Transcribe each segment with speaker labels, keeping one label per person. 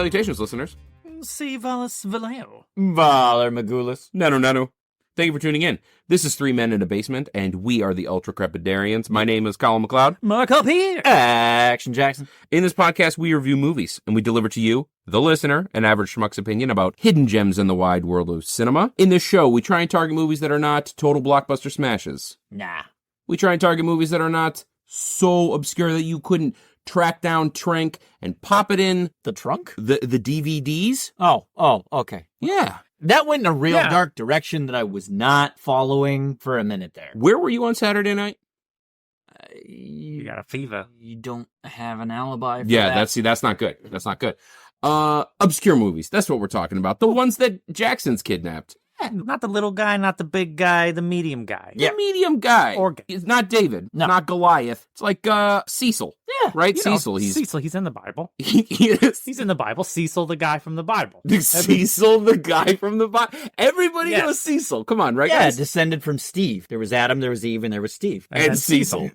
Speaker 1: Salutations, listeners.
Speaker 2: Si valis valeo.
Speaker 3: Valar Magulus.
Speaker 1: Nano. Thank you for tuning in. This is Three Men in a Basement, and we are the Ultra Crepidarians. My name is Colin McLeod.
Speaker 2: Mark up here.
Speaker 3: Action Jackson.
Speaker 1: In this podcast, we review movies, and we deliver to you, the listener, an average schmuck's opinion about hidden gems in the wide world of cinema. In this show, we try and target movies that are not total blockbuster smashes.
Speaker 3: Nah.
Speaker 1: We try and target movies that are not so obscure that you couldn't track down Trank and pop it in
Speaker 3: The trunk?
Speaker 1: the DVDs.
Speaker 3: Oh, okay.
Speaker 1: Yeah.
Speaker 3: That went in a real dark direction that I was not following for a minute there.
Speaker 1: Where were you on Saturday night?
Speaker 2: You got a fever.
Speaker 3: You don't have an alibi for
Speaker 1: Yeah,
Speaker 3: that?
Speaker 1: that's not good. That's not good. Obscure movies. That's what we're talking about. The ones that Jackson's kidnapped.
Speaker 2: Not the little guy, not the big guy, the medium guy.
Speaker 1: The medium guy.
Speaker 2: Or-
Speaker 1: It's not David.
Speaker 3: No.
Speaker 1: Not Goliath. It's like Cecil.
Speaker 3: Yeah.
Speaker 1: Right?
Speaker 2: You know,
Speaker 1: Cecil.
Speaker 2: He's in the Bible.
Speaker 1: He is.
Speaker 2: He's in the Bible. Cecil, the guy from the Bible.
Speaker 1: Cecil, the guy from the Bible. Everybody
Speaker 2: Yes.
Speaker 1: knows Cecil. Come on, right,
Speaker 3: Yeah,
Speaker 1: guys?
Speaker 3: descended from Steve. There was Adam, there was Eve, and there was Steve.
Speaker 1: And
Speaker 2: then
Speaker 1: Cecil.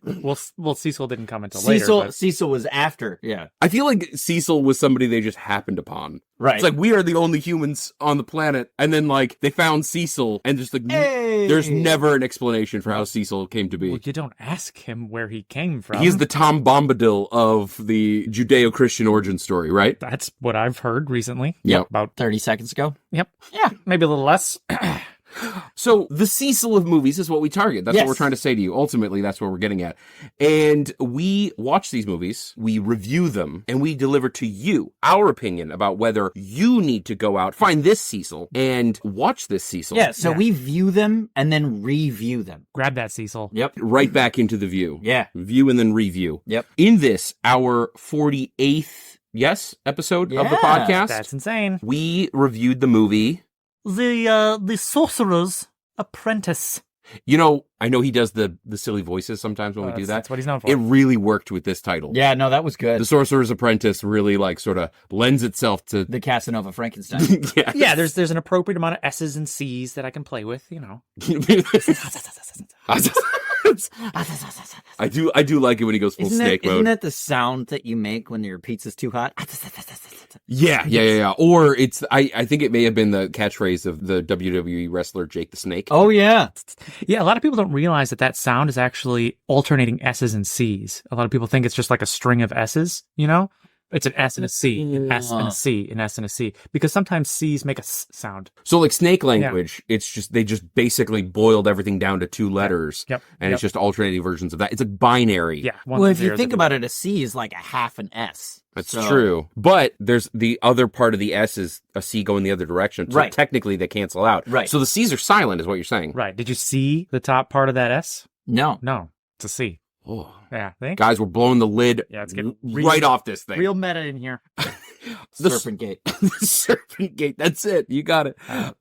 Speaker 2: Well, Cecil didn't come until later. but-
Speaker 3: Cecil was after. Yeah.
Speaker 1: I feel like Cecil was somebody they just happened upon.
Speaker 3: Right.
Speaker 1: It's like, we are the only humans on the planet. And then, like, they found Cecil and just like,
Speaker 3: Hey!
Speaker 1: there's never an explanation for how Cecil came to be.
Speaker 2: Well, you don't ask him where he came from.
Speaker 1: He's the Tom Bombadil of the Judeo-Christian origin story, right?
Speaker 2: That's what I've heard recently.
Speaker 1: Yep.
Speaker 2: About
Speaker 3: 30 seconds ago.
Speaker 2: Yep.
Speaker 3: Yeah.
Speaker 2: Maybe a little less.
Speaker 1: So the Cecil of movies is what we target. That's
Speaker 3: Yes.
Speaker 1: what we're trying to say to you. Ultimately, that's what we're getting at. And we watch these movies, we review them, and we deliver to you our opinion about whether you need to go out, find this Cecil, and watch this Cecil.
Speaker 3: Yeah, so
Speaker 2: Yeah.
Speaker 3: we view them and then review them.
Speaker 2: Grab that, Cecil.
Speaker 3: Yep.
Speaker 1: Right back into the view.
Speaker 3: Yeah.
Speaker 1: View and then review.
Speaker 3: Yep.
Speaker 1: In this, our 48th, episode of the
Speaker 3: Yeah,
Speaker 1: podcast,
Speaker 2: That's insane.
Speaker 1: we reviewed the movie.
Speaker 2: The Sorcerer's Apprentice.
Speaker 1: You know, I know he does the silly voices sometimes when we do that.
Speaker 2: That's what he's known for.
Speaker 1: It really worked with this title.
Speaker 3: Yeah, no, that was good.
Speaker 1: The Sorcerer's Apprentice really, like, sort of lends itself to...
Speaker 3: The Casanova Frankenstein.
Speaker 1: yeah.
Speaker 2: Yeah, there's an appropriate amount of S's and C's that I can play with, you know.
Speaker 1: I do like it when he goes full snake
Speaker 3: Isn't
Speaker 1: mode.
Speaker 3: that the sound that you make when your pizza's too hot?
Speaker 1: Yeah. Or it's, I think it may have been the catchphrase of the WWE wrestler Jake the Snake.
Speaker 3: Oh, yeah.
Speaker 2: Yeah, a lot of people don't realize that sound is actually alternating S's and C's. A lot of people think it's just like a string of S's, you know? It's an S and a C, an S and a C, an S and a C. Because sometimes C's make a S sound.
Speaker 1: So like snake language, it's just, they just basically boiled everything down to two letters.
Speaker 2: Yep.
Speaker 1: And it's just alternating versions of that. It's like binary.
Speaker 2: Yeah.
Speaker 3: Well, if you think about it, a C is like a half an S.
Speaker 1: That's
Speaker 3: So-
Speaker 1: true. But there's the other part of the S is a C going the other direction. So
Speaker 3: Right.
Speaker 1: technically they cancel out.
Speaker 3: Right.
Speaker 1: So the C's are silent is what you're saying.
Speaker 2: Right. Did you see the top part of that S?
Speaker 3: No.
Speaker 2: No. It's a C.
Speaker 1: Oh.
Speaker 2: Yeah. Think?
Speaker 1: Guys, we're blowing the lid
Speaker 2: Yeah, it's getting
Speaker 1: right off this thing.
Speaker 2: Real meta in here.
Speaker 1: The
Speaker 3: Serpent Gate.
Speaker 1: The Serpent Gate. That's it. You got it.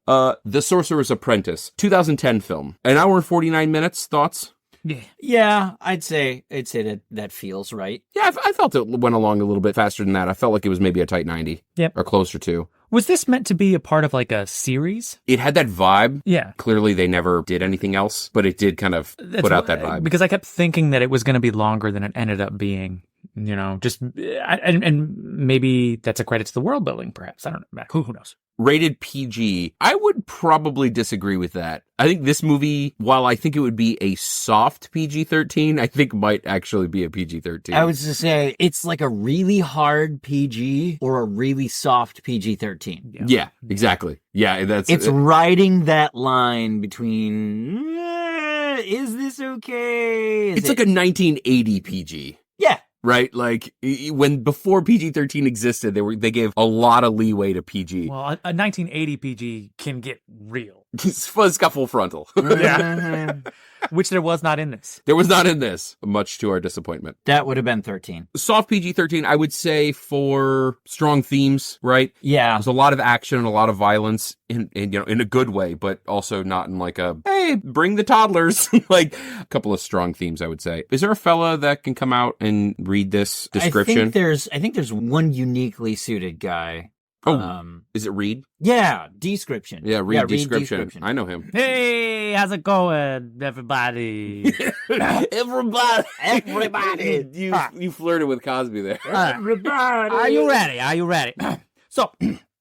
Speaker 1: The Sorcerer's Apprentice, 2010 film. An hour and 49 minutes. Thoughts?
Speaker 2: Yeah.
Speaker 3: Yeah, I'd say that feels right.
Speaker 1: Yeah, I felt it went along a little bit faster than that. I felt like it was maybe a tight 90.
Speaker 2: Yep.
Speaker 1: Or closer to.
Speaker 2: Was this meant to be a part of like a series?
Speaker 1: It had that vibe.
Speaker 2: Yeah.
Speaker 1: Clearly, they never did anything else, but it did kind of put out that vibe.
Speaker 2: Because I kept thinking that it was going to be longer than it ended up being. You know, just and maybe that's a credit to the world building, perhaps. I don't know. Who knows?
Speaker 1: Rated PG. I would probably disagree with that. I think this movie, while I think it would be a soft PG-13, I think might actually be a PG-13.
Speaker 3: I was to say it's like a really hard PG or a really soft PG-13.
Speaker 1: Yeah, exactly. Yeah,
Speaker 3: It's riding that line between is this okay?
Speaker 1: It's like a 1980 PG.
Speaker 3: Yeah.
Speaker 1: Right? Like when before PG-13 existed, they gave a lot of leeway to PG.
Speaker 2: Well, a 1980 PG can get real.
Speaker 1: It's got full frontal.
Speaker 2: Yeah. Which there was not in this.
Speaker 1: There was not in this, much to our disappointment.
Speaker 3: That would have been 13.
Speaker 1: Soft PG-13, I would say, for strong themes, right?
Speaker 3: Yeah.
Speaker 1: There's a lot of action and a lot of violence in a good way, but also not in like a, hey, bring the toddlers. Like a couple of strong themes, I would say. Is there a fella that can come out and read this description?
Speaker 3: I think there's one uniquely suited guy.
Speaker 1: Oh, is it Reed?
Speaker 3: Yeah, description.
Speaker 1: Yeah, Reed description. I know him.
Speaker 2: Hey, how's it going, everybody?
Speaker 1: Everybody. You flirted with Cosby there.
Speaker 2: Everybody. Are you ready? So,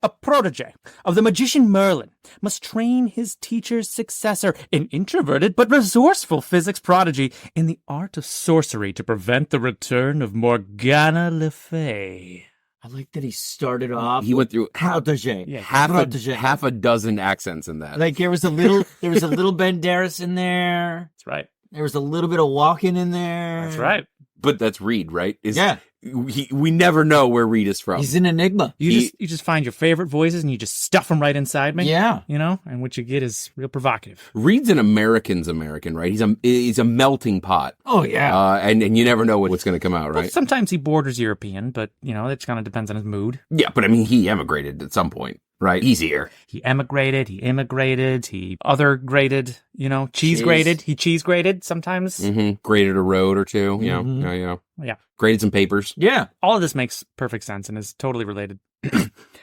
Speaker 2: a protege of the magician Merlin must train his teacher's successor, an introverted but resourceful physics prodigy, in the art of sorcery to prevent the return of Morgana Le Fay.
Speaker 3: I like that he started off.
Speaker 1: He went through
Speaker 3: protege.
Speaker 2: Yeah.
Speaker 1: half a dozen accents in that.
Speaker 3: Like there was a little Banderas in there.
Speaker 2: That's right.
Speaker 3: There was a little bit of walking in there.
Speaker 2: That's right.
Speaker 1: But that's Reed, right?
Speaker 3: Yeah.
Speaker 1: We never know where Reed is from.
Speaker 3: He's an enigma.
Speaker 2: You just find your favorite voices and you just stuff them right inside me.
Speaker 3: Yeah.
Speaker 2: You know, and what you get is real provocative.
Speaker 1: Reed's an American's American, right? He's a melting pot.
Speaker 3: Oh, yeah.
Speaker 1: And you never know what's going to come out,
Speaker 2: Well,
Speaker 1: right?
Speaker 2: sometimes he borders European, but, you know, it kind of depends on his mood.
Speaker 1: Yeah, but I mean, he emigrated at some point, right? He's here.
Speaker 2: He emigrated, he immigrated, he other graded, you know, cheese graded. He cheese graded sometimes.
Speaker 1: Mm-hmm. Graded a road or two, you know.
Speaker 2: Yeah.
Speaker 1: Graded some papers.
Speaker 3: Yeah.
Speaker 2: All of this makes perfect sense and is totally related.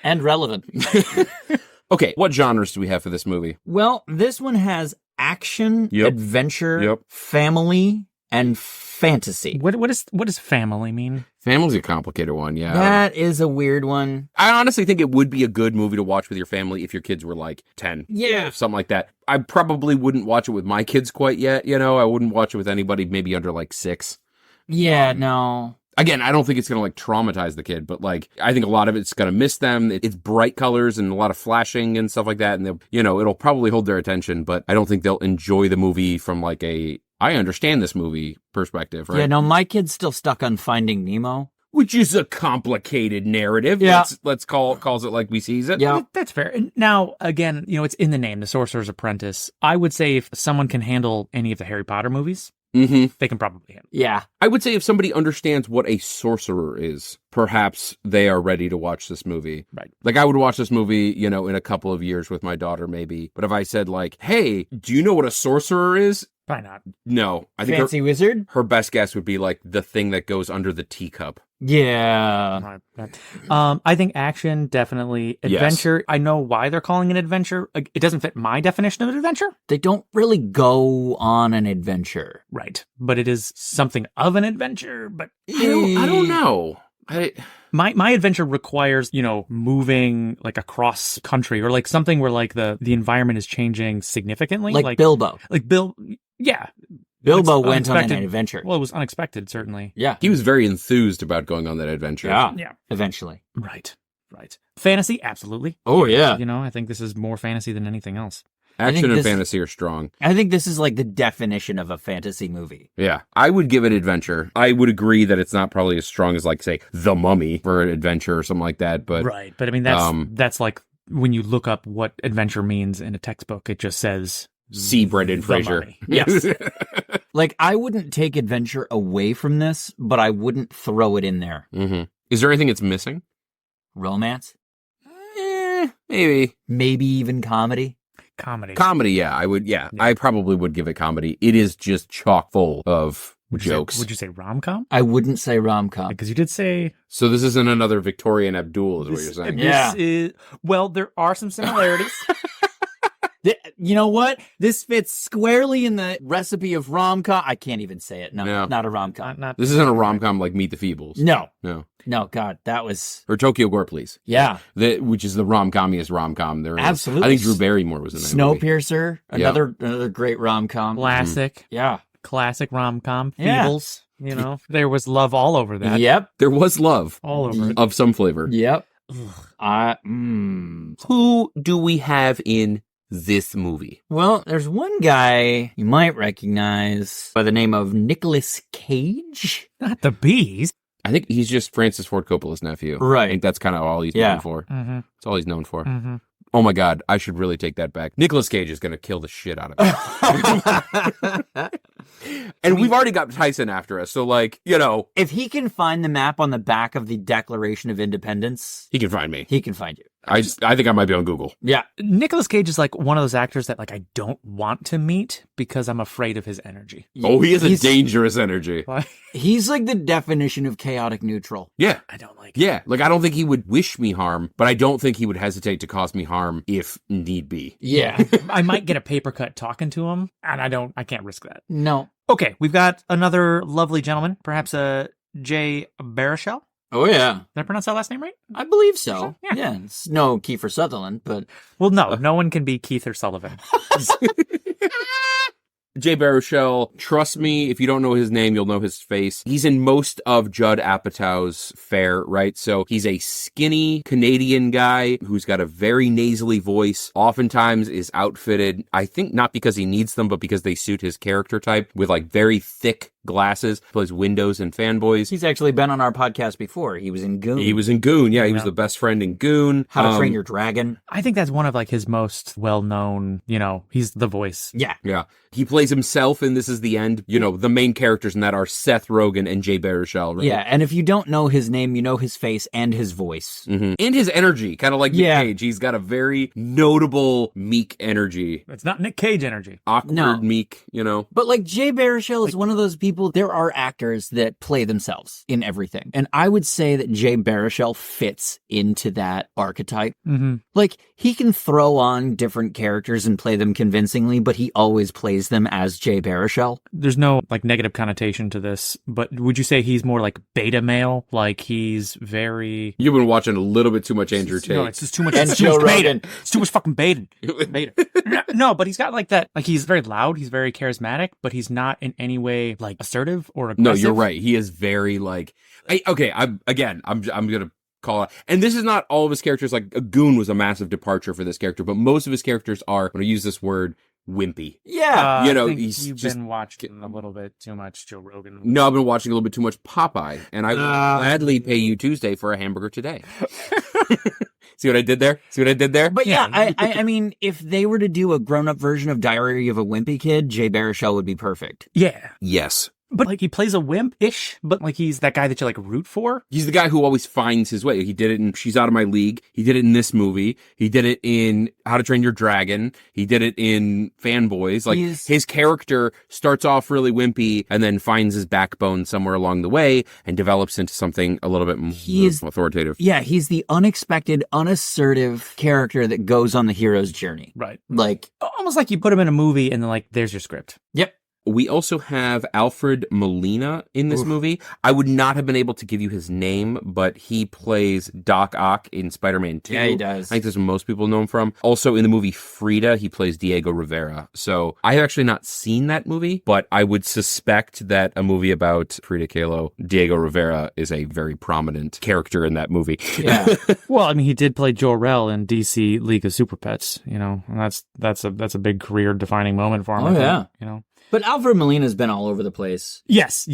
Speaker 3: And relevant.
Speaker 1: Okay, what genres do we have for this movie?
Speaker 3: Well, this one has action,
Speaker 1: Yep.
Speaker 3: adventure,
Speaker 1: Yep.
Speaker 3: family, and fantasy.
Speaker 2: What does family mean?
Speaker 1: Family's a complicated one, yeah.
Speaker 3: That is a weird one.
Speaker 1: I honestly think it would be a good movie to watch with your family if your kids were like 10.
Speaker 3: Yeah.
Speaker 1: Something like that. I probably wouldn't watch it with my kids quite yet, you know? I wouldn't watch it with anybody maybe under like 6.
Speaker 3: Yeah, no.
Speaker 1: Again, I don't think it's going to like traumatize the kid, but like I think a lot of it's going to miss them. It's bright colors and a lot of flashing and stuff like that. And it'll probably hold their attention, but I don't think they'll enjoy the movie from like I understand this movie perspective, right?
Speaker 3: Yeah, no, my kid's still stuck on Finding Nemo.
Speaker 1: Which is a complicated narrative.
Speaker 3: Yeah.
Speaker 1: Let's calls it like we sees it.
Speaker 3: Yeah.
Speaker 2: That's fair. And now, again, you know, it's in the name, The Sorcerer's Apprentice. I would say if someone can handle any of the Harry Potter movies,
Speaker 1: Mm-hmm.
Speaker 2: they can probably handle it.
Speaker 3: Yeah.
Speaker 1: I would say if somebody understands what a sorcerer is, perhaps they are ready to watch this movie.
Speaker 2: Right.
Speaker 1: Like I would watch this movie, you know, in a couple of years with my daughter maybe. But if I said like, hey, do you know what a sorcerer is?
Speaker 2: Probably not.
Speaker 1: No. I think
Speaker 3: Fancy wizard?
Speaker 1: her best guess would be like the thing that goes under the teacup.
Speaker 3: Yeah.
Speaker 2: I think action, definitely. Adventure, yes. I know why they're calling it adventure. It doesn't fit my definition of an adventure.
Speaker 3: They don't really go on an adventure.
Speaker 2: Right. But it is something of an adventure. But
Speaker 1: I don't know.
Speaker 2: My adventure requires, you know, moving like across country or like something where like the environment is changing significantly.
Speaker 3: Like Bilbo.
Speaker 2: Like yeah.
Speaker 3: Bilbo went on an adventure.
Speaker 2: Well, it was unexpected, certainly.
Speaker 3: Yeah.
Speaker 1: He was very enthused about going on that adventure.
Speaker 2: Yeah.
Speaker 3: Eventually.
Speaker 2: Right. Fantasy, absolutely.
Speaker 3: Oh, yeah.
Speaker 2: You know, I think this is more fantasy than anything else.
Speaker 1: Action and fantasy are strong.
Speaker 3: I think this is like the definition of a fantasy movie.
Speaker 1: Yeah. I would give it adventure. I would agree that it's not probably as strong as like, say, The Mummy for an adventure or something like that. But
Speaker 2: right. But I mean, that's like when you look up what adventure means in a textbook, it just says
Speaker 1: C. Brendan Fraser.
Speaker 2: Yes.
Speaker 3: Like, I wouldn't take adventure away from this, but I wouldn't throw it in there.
Speaker 1: Mm-hmm. Is there anything it's missing?
Speaker 3: Romance?
Speaker 1: Maybe.
Speaker 3: Maybe even comedy?
Speaker 1: Comedy, yeah. I would, yeah. I probably would give it comedy. It is just chock full of jokes.
Speaker 2: Would you say rom-com?
Speaker 3: I wouldn't say rom-com.
Speaker 2: Because you did say...
Speaker 1: So this isn't another Victorian Abdul, is what you're saying.
Speaker 3: Yeah.
Speaker 2: Well, there are some similarities.
Speaker 3: You know what? This fits squarely in the recipe of rom-com. I can't even say it. No. Not a rom-com.
Speaker 1: This isn't a rom-com like Meet the Feebles.
Speaker 3: No, God, that was...
Speaker 1: Or Tokyo Gore, Please.
Speaker 3: Yeah.
Speaker 1: Which is the rom-commiest rom-com there is.
Speaker 3: Absolutely.
Speaker 1: I think Drew Barrymore was in that movie.
Speaker 3: Snowpiercer, another great rom-com.
Speaker 2: Classic.
Speaker 3: Mm-hmm. Yeah.
Speaker 2: Classic rom-com.
Speaker 3: Yeah.
Speaker 2: Feebles. You know, there was love all over that.
Speaker 3: Yep.
Speaker 1: There was love.
Speaker 2: All over it.
Speaker 1: Of some flavor.
Speaker 3: Yep.
Speaker 1: Who do we have in this movie?
Speaker 3: Well, there's one guy you might recognize by the name of Nicolas Cage.
Speaker 2: Not the bees.
Speaker 1: I think he's just Francis Ford Coppola's nephew.
Speaker 3: Right.
Speaker 1: I think that's kind of all he's known for.
Speaker 2: Mm-hmm.
Speaker 1: That's all he's known for.
Speaker 2: Mm-hmm.
Speaker 1: Oh my God, I should really take that back. Nicolas Cage is going to kill the shit out of it. And we've already got Tyson after us, so like, you know.
Speaker 3: If he can find the map on the back of the Declaration of Independence,
Speaker 1: he can find me.
Speaker 3: He can find you.
Speaker 1: I think I might be on Google.
Speaker 3: Yeah.
Speaker 2: Nicolas Cage is like one of those actors that like I don't want to meet because I'm afraid of his energy.
Speaker 1: Oh, he's a dangerous energy.
Speaker 3: He's like the definition of chaotic neutral.
Speaker 1: Yeah.
Speaker 2: I don't like it.
Speaker 1: Yeah. Like I don't think he would wish me harm, but I don't think he would hesitate to cause me harm if need be.
Speaker 3: Yeah.
Speaker 2: I might get a paper cut talking to him, and I can't risk that.
Speaker 3: No.
Speaker 2: Okay, we've got another lovely gentleman, perhaps Jay Baruchel.
Speaker 3: Oh, yeah.
Speaker 2: Did I pronounce that last name right?
Speaker 3: I believe so.
Speaker 2: Yeah.
Speaker 3: Yeah. It's no Kiefer Sutherland, but...
Speaker 2: Well, no one can be Keith or Sullivan.
Speaker 1: Jay Baruchel, trust me, if you don't know his name, you'll know his face. He's in most of Judd Apatow's fare, right? So he's a skinny Canadian guy who's got a very nasally voice, oftentimes is outfitted, I think not because he needs them, but because they suit his character type, with like very thick glasses, plays Windows and Fanboys.
Speaker 3: He's actually been on our podcast before. He was in Goon.
Speaker 1: He was in Goon, yeah. He was the best friend in Goon.
Speaker 3: How to Train Your Dragon.
Speaker 2: I think that's one of like his most well-known, he's the voice.
Speaker 3: Yeah.
Speaker 1: Yeah. He plays himself in This Is the End. The main characters in that are Seth Rogen and Jay Baruchel, right?
Speaker 3: Yeah, and if you don't know his name, you know his face and his voice.
Speaker 1: Mm-hmm. And his energy, kind of like Nick Cage. He's got a very notable, meek energy.
Speaker 2: It's not Nick Cage energy.
Speaker 1: Awkward, meek,
Speaker 3: But like Jay Baruchel is one of those people, there are actors that play themselves in everything. And I would say that Jay Baruchel fits into that archetype.
Speaker 2: Mm-hmm.
Speaker 3: Like, he can throw on different characters and play them convincingly, but he always plays them as Jay Baruchel.
Speaker 2: There's no like negative connotation to this, but would you say he's more like beta male? Like he's very...
Speaker 1: You've been watching a little bit too much Andrew Tate.
Speaker 2: No, it's just too much.
Speaker 3: And
Speaker 2: it's too
Speaker 3: Joe
Speaker 2: much beta.
Speaker 3: Rogan.
Speaker 2: It's too much fucking beta. No, but he's got like that. Like he's very loud. He's very charismatic, but he's not in any way like assertive or aggressive.
Speaker 1: No, you're right. He is very like... I'm gonna call it. And this is not all of his characters. Like, a Goon was a massive departure for this character, but most of his characters are, when I use this word, wimpy.
Speaker 3: Yeah.
Speaker 2: I think
Speaker 1: he's
Speaker 2: you've
Speaker 1: just...
Speaker 2: been watching a little bit too much Joe Rogan.
Speaker 1: No, I've been watching a little bit too much Popeye, and I will gladly pay you Tuesday for a hamburger today. See what I did there?
Speaker 3: But yeah, I mean, if they were to do a grown-up version of Diary of a Wimpy Kid, Jay Baruchel would be perfect.
Speaker 2: Yeah.
Speaker 1: Yes.
Speaker 2: But like he plays a wimp-ish, but like he's that guy that you like root for.
Speaker 1: He's the guy who always finds his way. He did it in She's Out of My League. He did it in this movie. He did it in How to Train Your Dragon. He did it in Fanboys. Like, his character starts off really wimpy and then finds his backbone somewhere along the way and develops into something a little bit more authoritative.
Speaker 3: Yeah, he's the unexpected, unassertive character that goes on the hero's journey.
Speaker 2: Right.
Speaker 3: Like,
Speaker 2: almost like you put him in a movie and then like, there's your script.
Speaker 3: Yep.
Speaker 1: We also have Alfred Molina in this movie. I would not have been able to give you his name, but he plays Doc Ock in Spider-Man 2.
Speaker 3: Yeah, he does.
Speaker 1: I think that's what most people know him from. Also, in the movie Frida, he plays Diego Rivera. So I have actually not seen that movie, but I would suspect that a movie about Frida Kahlo, Diego Rivera is a very prominent character in that movie.
Speaker 3: Yeah.
Speaker 2: Well, I mean, he did play Jor-El in DC League of Super Pets, and that's a big career-defining moment for him.
Speaker 3: Oh, yeah. But Alfred Molina's been all over the place.
Speaker 2: Yes.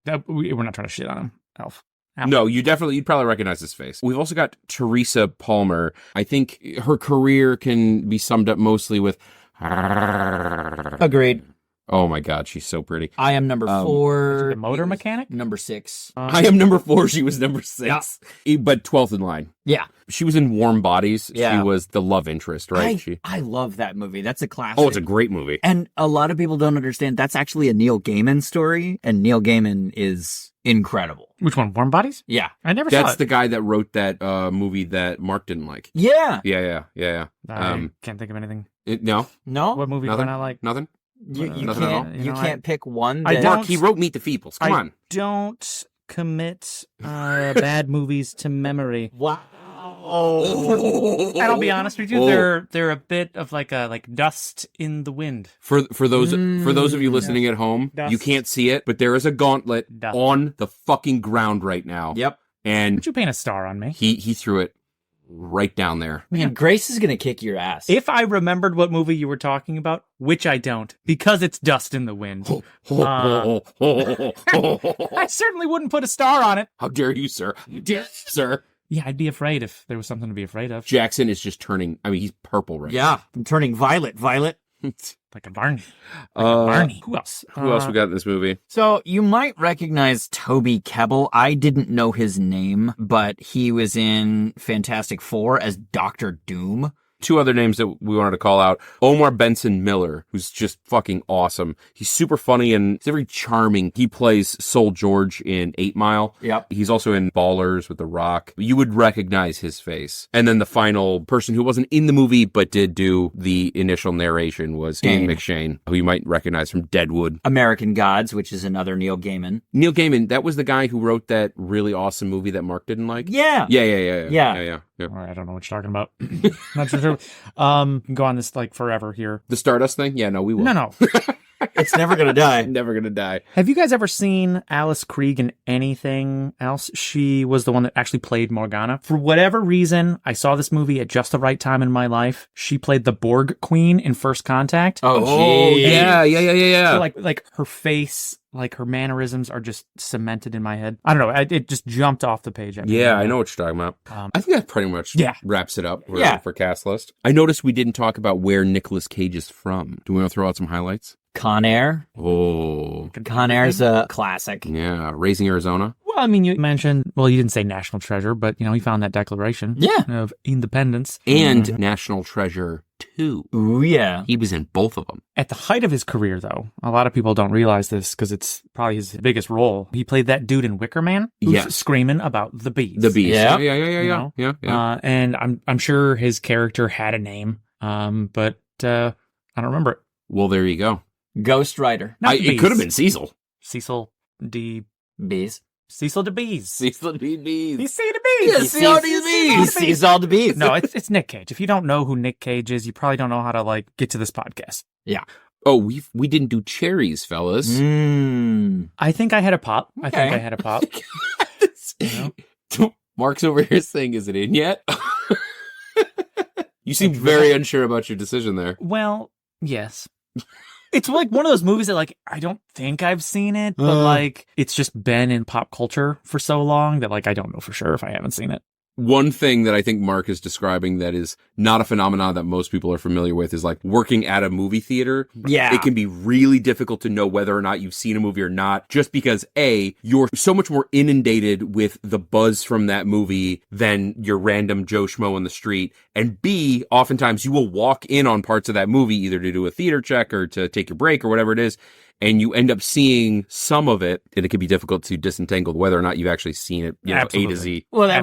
Speaker 2: We're not trying to shit on him, Alf.
Speaker 1: No, you'd probably recognize his face. We've also got Teresa Palmer. I think her career can be summed up mostly with...
Speaker 3: Agreed.
Speaker 1: Oh my God, she's so pretty.
Speaker 3: I am number 4.
Speaker 2: The motor mechanic?
Speaker 3: Number 6.
Speaker 1: I am number 4. She was number 6. Yeah. But 12th in line.
Speaker 3: Yeah.
Speaker 1: She was in Warm Bodies.
Speaker 3: Yeah.
Speaker 1: She was the love interest, right?
Speaker 3: I love that movie. That's a classic.
Speaker 1: Oh, it's a great movie.
Speaker 3: And a lot of people don't understand that's actually a Neil Gaiman story, and Neil Gaiman is incredible.
Speaker 2: Which one? Warm Bodies?
Speaker 3: Yeah.
Speaker 2: I never saw it.
Speaker 1: That's the guy that wrote that movie that Mark didn't like.
Speaker 3: Yeah.
Speaker 1: Yeah.
Speaker 2: I can't think of anything.
Speaker 1: No?
Speaker 2: What movie did I not like?
Speaker 1: Nothing?
Speaker 3: You
Speaker 1: Nothing at all?
Speaker 3: You can't pick one.
Speaker 2: I
Speaker 3: that-
Speaker 2: don't-
Speaker 1: Mark, he wrote Meet the Feebles. Come on.
Speaker 2: Don't commit bad movies to memory.
Speaker 3: Wow.
Speaker 2: And I'll be honest with you, they're a bit of like dust in the wind.
Speaker 1: For those of you listening at home,
Speaker 2: Dust.
Speaker 1: you can't see it, but there is a gauntlet
Speaker 2: Dust.
Speaker 1: on the fucking ground right now.
Speaker 3: Yep.
Speaker 1: And
Speaker 2: Would you paint a star on me?
Speaker 1: he threw it right down there.
Speaker 3: Man, Grace is gonna kick your ass.
Speaker 2: If I remembered what movie you were talking about, which I don't, because it's dust in the wind, I certainly wouldn't put a star on it.
Speaker 1: How dare you, sir? How dare you, sir?
Speaker 2: Yeah, I'd be afraid if there was something to be afraid of.
Speaker 1: Jackson is just turning, he's purple right
Speaker 3: Yeah, I'm turning violet.
Speaker 1: now.
Speaker 2: Like a Barney. Barney. Who else?
Speaker 1: Who else we got in this movie?
Speaker 3: So you might recognize Toby Kebbell. I didn't know his name, but he was in Fantastic Four as Dr. Doom.
Speaker 1: Two other names that we wanted to call out. Omar Benson Miller, who's just fucking awesome. He's super funny and he's very charming. He plays Soul George in 8 Mile.
Speaker 3: Yep.
Speaker 1: He's also in Ballers with The Rock. You would recognize his face. And then the final person who wasn't in the movie but did do the initial narration was Ian McShane, who you might recognize from Deadwood.
Speaker 3: American Gods, which is another Neil Gaiman.
Speaker 1: Neil Gaiman, that was the guy who wrote that really awesome movie that Mark didn't like?
Speaker 3: Yeah.
Speaker 1: Yeah.
Speaker 2: All right, I don't know what you're talking about. Not sure. Can go on this like forever here.
Speaker 1: The Stardust thing? Yeah, no, we will.
Speaker 2: No.
Speaker 3: It's never going to die.
Speaker 1: Never gonna die.
Speaker 2: Have you guys ever seen Alice Krige in anything else? She was the one that actually played Morgana. For whatever reason, I saw this movie at just the right time in my life. She played the Borg Queen in First Contact.
Speaker 3: Oh, geez.
Speaker 1: Yeah.
Speaker 2: So like her face, like her mannerisms are just cemented in my head. I don't know. It just jumped off the page.
Speaker 1: Yeah, I know what you're talking about. I think that pretty much wraps it up for cast list. I noticed we didn't talk about where Nicolas Cage is from. Do we want to throw out some highlights?
Speaker 3: Con Air.
Speaker 1: Oh.
Speaker 3: Con Air's a classic.
Speaker 1: Yeah, Raising Arizona.
Speaker 2: Well, I mean, you mentioned, you didn't say National Treasure, but, he found that Declaration of Independence.
Speaker 1: And National Treasure 2.
Speaker 3: Ooh, yeah.
Speaker 1: He was in both of them.
Speaker 2: At the height of his career, though, a lot of people don't realize this because it's probably his biggest role. He played that dude in Wicker Man who's screaming about the bees.
Speaker 1: The bees.
Speaker 3: Yeah.
Speaker 1: Yeah.
Speaker 2: And I'm sure his character had a name, but I don't remember it.
Speaker 1: Well, there you go.
Speaker 3: Ghost Rider.
Speaker 1: It could have been Cecil.
Speaker 2: Cecil D.
Speaker 3: Bees.
Speaker 2: Cecil the Bees.
Speaker 1: Cecil D. Bees.
Speaker 2: You see the bees.
Speaker 3: He sees all the bees.
Speaker 2: No, it's Nick Cage. If you don't know who Nick Cage is, you probably don't know how to get to this podcast.
Speaker 3: Yeah.
Speaker 1: Oh, we didn't do cherries, fellas.
Speaker 2: I think I had a pop.
Speaker 3: Okay.
Speaker 2: I think I had a pop.
Speaker 1: Mark's over here saying, "Is it in yet?" You seem very unsure about your decision there.
Speaker 2: Well, yes. It's like one of those movies that I don't think I've seen it, but it's just been in pop culture for so long that I don't know for sure if I haven't seen it.
Speaker 1: One thing that I think Mark is describing that is not a phenomenon that most people are familiar with is working at a movie theater.
Speaker 3: Yeah.
Speaker 1: It can be really difficult to know whether or not you've seen a movie or not, just because A, you're so much more inundated with the buzz from that movie than your random Joe Schmo in the street. And B, oftentimes you will walk in on parts of that movie either to do a theater check or to take your break or whatever it is. And you end up seeing some of it, and it can be difficult to disentangle whether or not you've actually seen it, A to Z.
Speaker 3: Well, it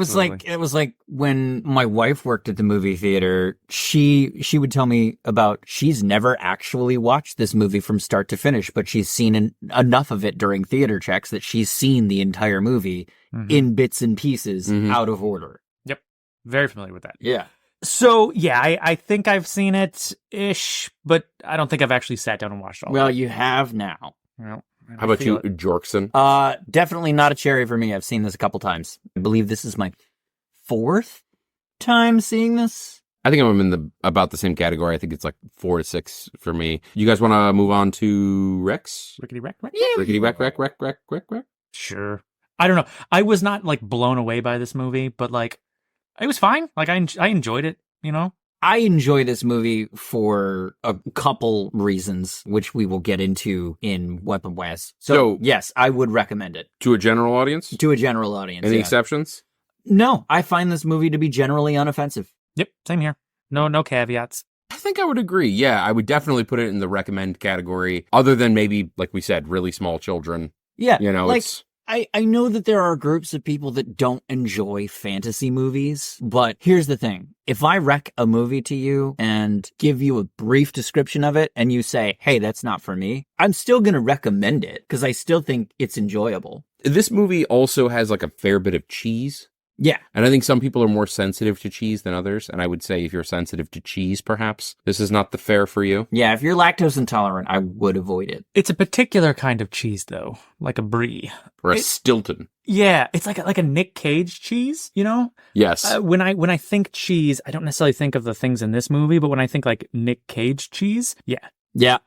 Speaker 3: was like when my wife worked at the movie theater, she would tell me about she's never actually watched this movie from start to finish, but she's seen enough of it during theater checks that she's seen the entire movie in bits and pieces out of order.
Speaker 2: Yep. Very familiar with that.
Speaker 3: Yeah.
Speaker 2: So, yeah, I think I've seen it-ish, but I don't think I've actually sat down and watched it all.
Speaker 3: Well, you have now.
Speaker 2: Well,
Speaker 1: How about you, Jorkson?
Speaker 3: Definitely not a cherry for me. I've seen this a couple times. I believe this is my 4th time seeing this.
Speaker 1: I think I'm in about the same category. I think it's 4 to 6 for me. You guys want to move on to Rex?
Speaker 2: Rickety Wreck?
Speaker 3: Yeah.
Speaker 1: Rickety Wreck.
Speaker 2: Sure. I don't know. I was not, blown away by this movie, but, it was fine. I enjoyed it,
Speaker 3: I enjoy this movie for a couple reasons, which we will get into in Weapon West. So yes, I would recommend it.
Speaker 1: To a general audience?
Speaker 3: To a general audience.
Speaker 1: Any exceptions?
Speaker 3: No, I find this movie to be generally unoffensive.
Speaker 2: Yep, same here. No caveats.
Speaker 1: I think I would agree. Yeah, I would definitely put it in the recommend category, other than maybe, like we said, really small children.
Speaker 3: Yeah,
Speaker 1: it's...
Speaker 3: I know that there are groups of people that don't enjoy fantasy movies, but here's the thing. If I rec a movie to you and give you a brief description of it and you say, hey, that's not for me, I'm still going to recommend it because I still think it's enjoyable.
Speaker 1: This movie also has a fair bit of cheese.
Speaker 3: Yeah.
Speaker 1: And I think some people are more sensitive to cheese than others. And I would say if you're sensitive to cheese, perhaps, this is not the fare for you.
Speaker 3: Yeah, if you're lactose intolerant, I would avoid it.
Speaker 2: It's a particular kind of cheese, though, like a brie.
Speaker 1: Or a Stilton.
Speaker 2: Yeah, it's like a Nick Cage cheese,
Speaker 1: Yes.
Speaker 2: When I think cheese, I don't necessarily think of the things in this movie, but when I think Nick Cage cheese, yeah.
Speaker 3: Yeah.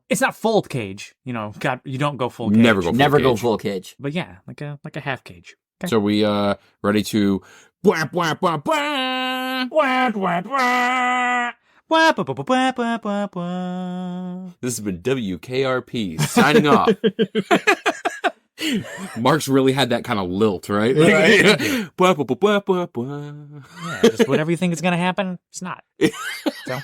Speaker 2: It's not full cage, God, you don't go full cage.
Speaker 1: Never
Speaker 3: go full cage.
Speaker 2: But yeah, like a half cage. Okay.
Speaker 1: So we ready to whap whap whap
Speaker 2: whap whap whap whap whap whap whap whap.
Speaker 1: This has been WKRP signing off. Mark's really had that kind of lilt, right?
Speaker 3: Right.
Speaker 1: Blah, blah, blah, blah, blah, blah.
Speaker 2: Yeah, just whatever you think is going to happen, it's not. So,